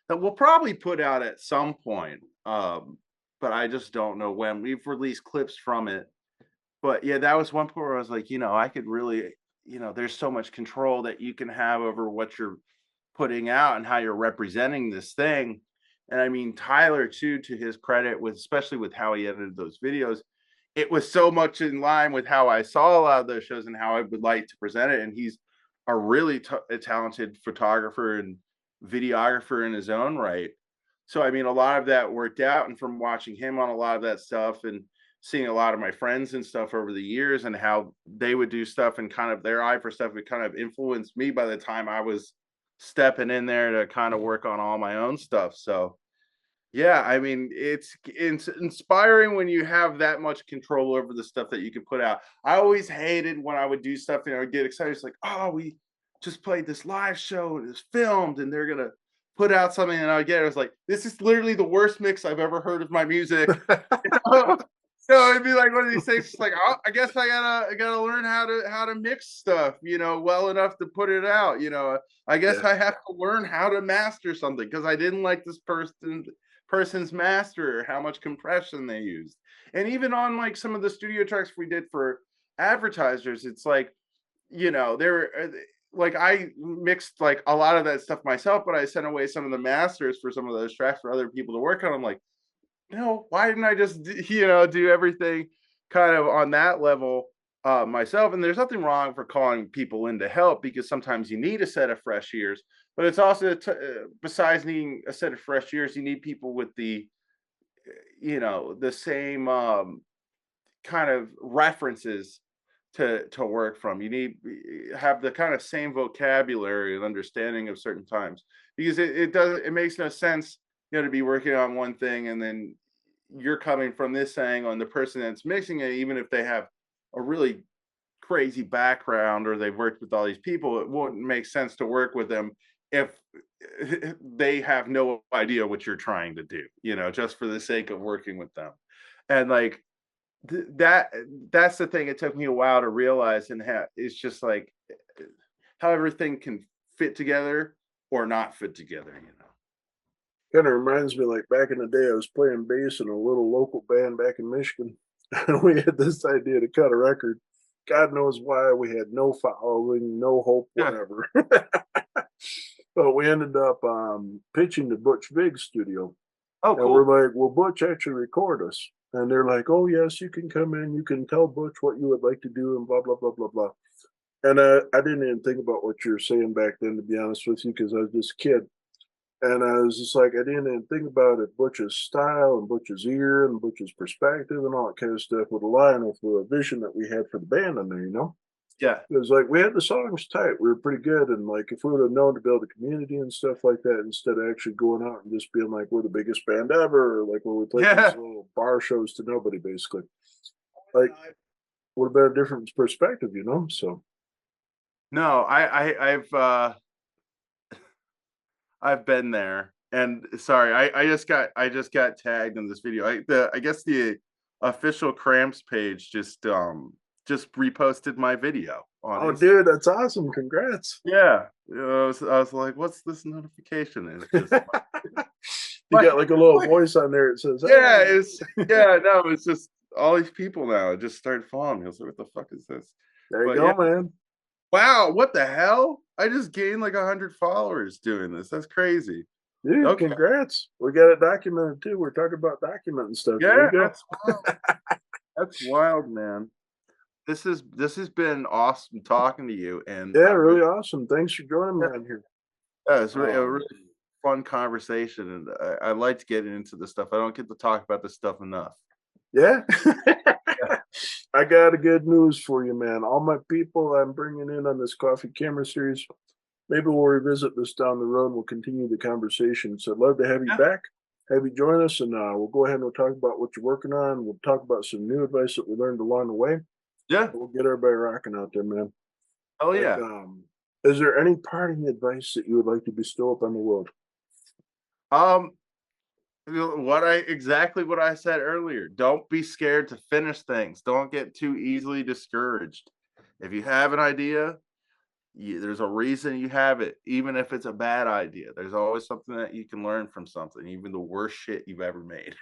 [SPEAKER 2] that we'll probably put out at some point. But I just don't know when. We've released clips from it, But yeah, that was one point where I was like, I could really, there's so much control that you can have over what you're putting out and how you're representing this thing. And I mean, Tyler too, to his credit, with especially with how he edited those videos, it was so much in line with how I saw a lot of those shows and how I would like to present it. And he's a really a talented photographer and videographer in his own right. So I mean, a lot of that worked out, and from watching him on a lot of that stuff and seeing a lot of my friends and stuff over the years and how they would do stuff and kind of their eye for stuff, it kind of influenced me by the time I was stepping in there to kind of work on all my own stuff. So yeah, I mean, it's inspiring when you have that much control over the stuff that you can put out. I always hated when I would do stuff and I would get excited. It's like, oh, we just played this live show and it's filmed and they're gonna put out something, and I was like, this is literally the worst mix I've ever heard of my music. So it'd be like one of these things. It's like, oh, I guess I gotta learn how to mix stuff, well enough to put it out. I guess
[SPEAKER 1] Yeah.
[SPEAKER 2] I have to learn how to master something because I didn't like this person's master or how much compression they used. And even on like some of the studio tracks we did for Advertisers, it's like, there like I mixed like a lot of that stuff myself, but I sent away some of the masters for some of those tracks for other people to work on. I'm like, why didn't I just do everything kind of on that level myself? And there's nothing wrong for calling people in to help, because sometimes you need a set of fresh ears, but it's also besides needing a set of fresh ears, you need people with the same kind of references to work from. You need have the kind of same vocabulary and understanding of certain times, because it makes no sense, to be working on one thing and then you're coming from this angle, and the person that's mixing it, even if they have a really crazy background or they've worked with all these people, it wouldn't make sense to work with them if they have no idea what you're trying to do, just for the sake of working with them. And like that's the thing. It took me a while to realize, and it's just like how everything can fit together or not fit together.
[SPEAKER 1] Kind of reminds me, like back in the day, I was playing bass in a little local band back in Michigan, and we had this idea to cut a record. God knows why. We had no following, no hope,
[SPEAKER 2] Yeah.
[SPEAKER 1] whatever. But we ended up pitching to Butch Vig's studio,
[SPEAKER 2] Oh,
[SPEAKER 1] and we're
[SPEAKER 2] cool.
[SPEAKER 1] like, "Will Butch actually record us?" And they're like, "Oh yes, you can come in. You can tell Butch what you would like to do, and blah blah blah blah blah." And I didn't even think about what you were saying back then, to be honest with you, because I was just a kid. And I was just like, I didn't even think about it. Butch's style and Butch's ear and Butch's perspective and all that kind of stuff would align with the vision that we had for the band on there.
[SPEAKER 2] Yeah.
[SPEAKER 1] It was like we had the songs tight. We were pretty good. And like if we would have known to build a community and stuff like that, instead of actually going out and just being like we're the biggest band ever, or like when we played these
[SPEAKER 2] Yeah.
[SPEAKER 1] little bar shows to nobody basically. Like would have been a different perspective. So
[SPEAKER 2] No, I've been there. And sorry, I just got tagged in this video. I guess the official Cramps page just reposted my video on
[SPEAKER 1] oh
[SPEAKER 2] Instagram.
[SPEAKER 1] dude, that's awesome. Congrats.
[SPEAKER 2] Yeah. I was like, what's this notification? And it's just
[SPEAKER 1] You
[SPEAKER 2] like,
[SPEAKER 1] got like a little voice on there. It says,
[SPEAKER 2] yeah,
[SPEAKER 1] "Hey."
[SPEAKER 2] no, it's just all these people now just started following me. I was like, what the fuck is this?
[SPEAKER 1] There you
[SPEAKER 2] But yeah,
[SPEAKER 1] go, man.
[SPEAKER 2] wow, what the hell? I just gained like 100 followers doing this. That's crazy.
[SPEAKER 1] Dude,
[SPEAKER 2] Okay.
[SPEAKER 1] congrats. We got it documented too. We're talking about documenting stuff. There
[SPEAKER 2] Yeah,
[SPEAKER 1] you go.
[SPEAKER 2] that's wild. That's wild, man. This has been awesome talking to you, and
[SPEAKER 1] Yeah,
[SPEAKER 2] I really,
[SPEAKER 1] really awesome. Thanks for joining me
[SPEAKER 2] yeah,
[SPEAKER 1] on here.
[SPEAKER 2] it's a
[SPEAKER 1] Um,
[SPEAKER 2] really fun conversation, and I like getting into this stuff. I don't get to talk about this stuff enough.
[SPEAKER 1] yeah.
[SPEAKER 2] Yeah.
[SPEAKER 1] I got a good news for you, man. All my people I'm bringing in on this coffee camera series, maybe we'll revisit this down the road. We'll continue the conversation. So I'd love to have you
[SPEAKER 2] Yeah.
[SPEAKER 1] back, have you join us, and we'll go ahead and we'll talk about what you're working on. We'll talk about some new advice that we learned along the way.
[SPEAKER 2] Yeah.
[SPEAKER 1] We'll get everybody rocking out there, man.
[SPEAKER 2] Oh
[SPEAKER 1] Like,
[SPEAKER 2] yeah.
[SPEAKER 1] is there any parting advice that you would like to bestow upon the world?
[SPEAKER 2] Um, exactly what I said earlier. Don't be scared to finish things. Don't get too easily discouraged. If you have an idea, there's a reason you have it, even if it's a bad idea. There's always something that you can learn from something, even the worst shit you've ever made.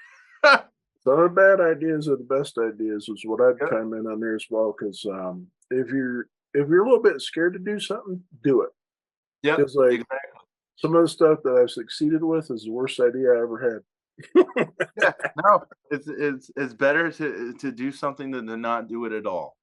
[SPEAKER 1] Some of the bad ideas are the best ideas is what I'd
[SPEAKER 2] Yep.
[SPEAKER 1] chime in on there as well. Because if you're a little bit scared to do something, do it.
[SPEAKER 2] Yep,
[SPEAKER 1] Because like
[SPEAKER 2] exactly.
[SPEAKER 1] some of the stuff that I've succeeded with is the worst idea I ever had.
[SPEAKER 2] Yeah, no, it's better to do something than to not do it at all.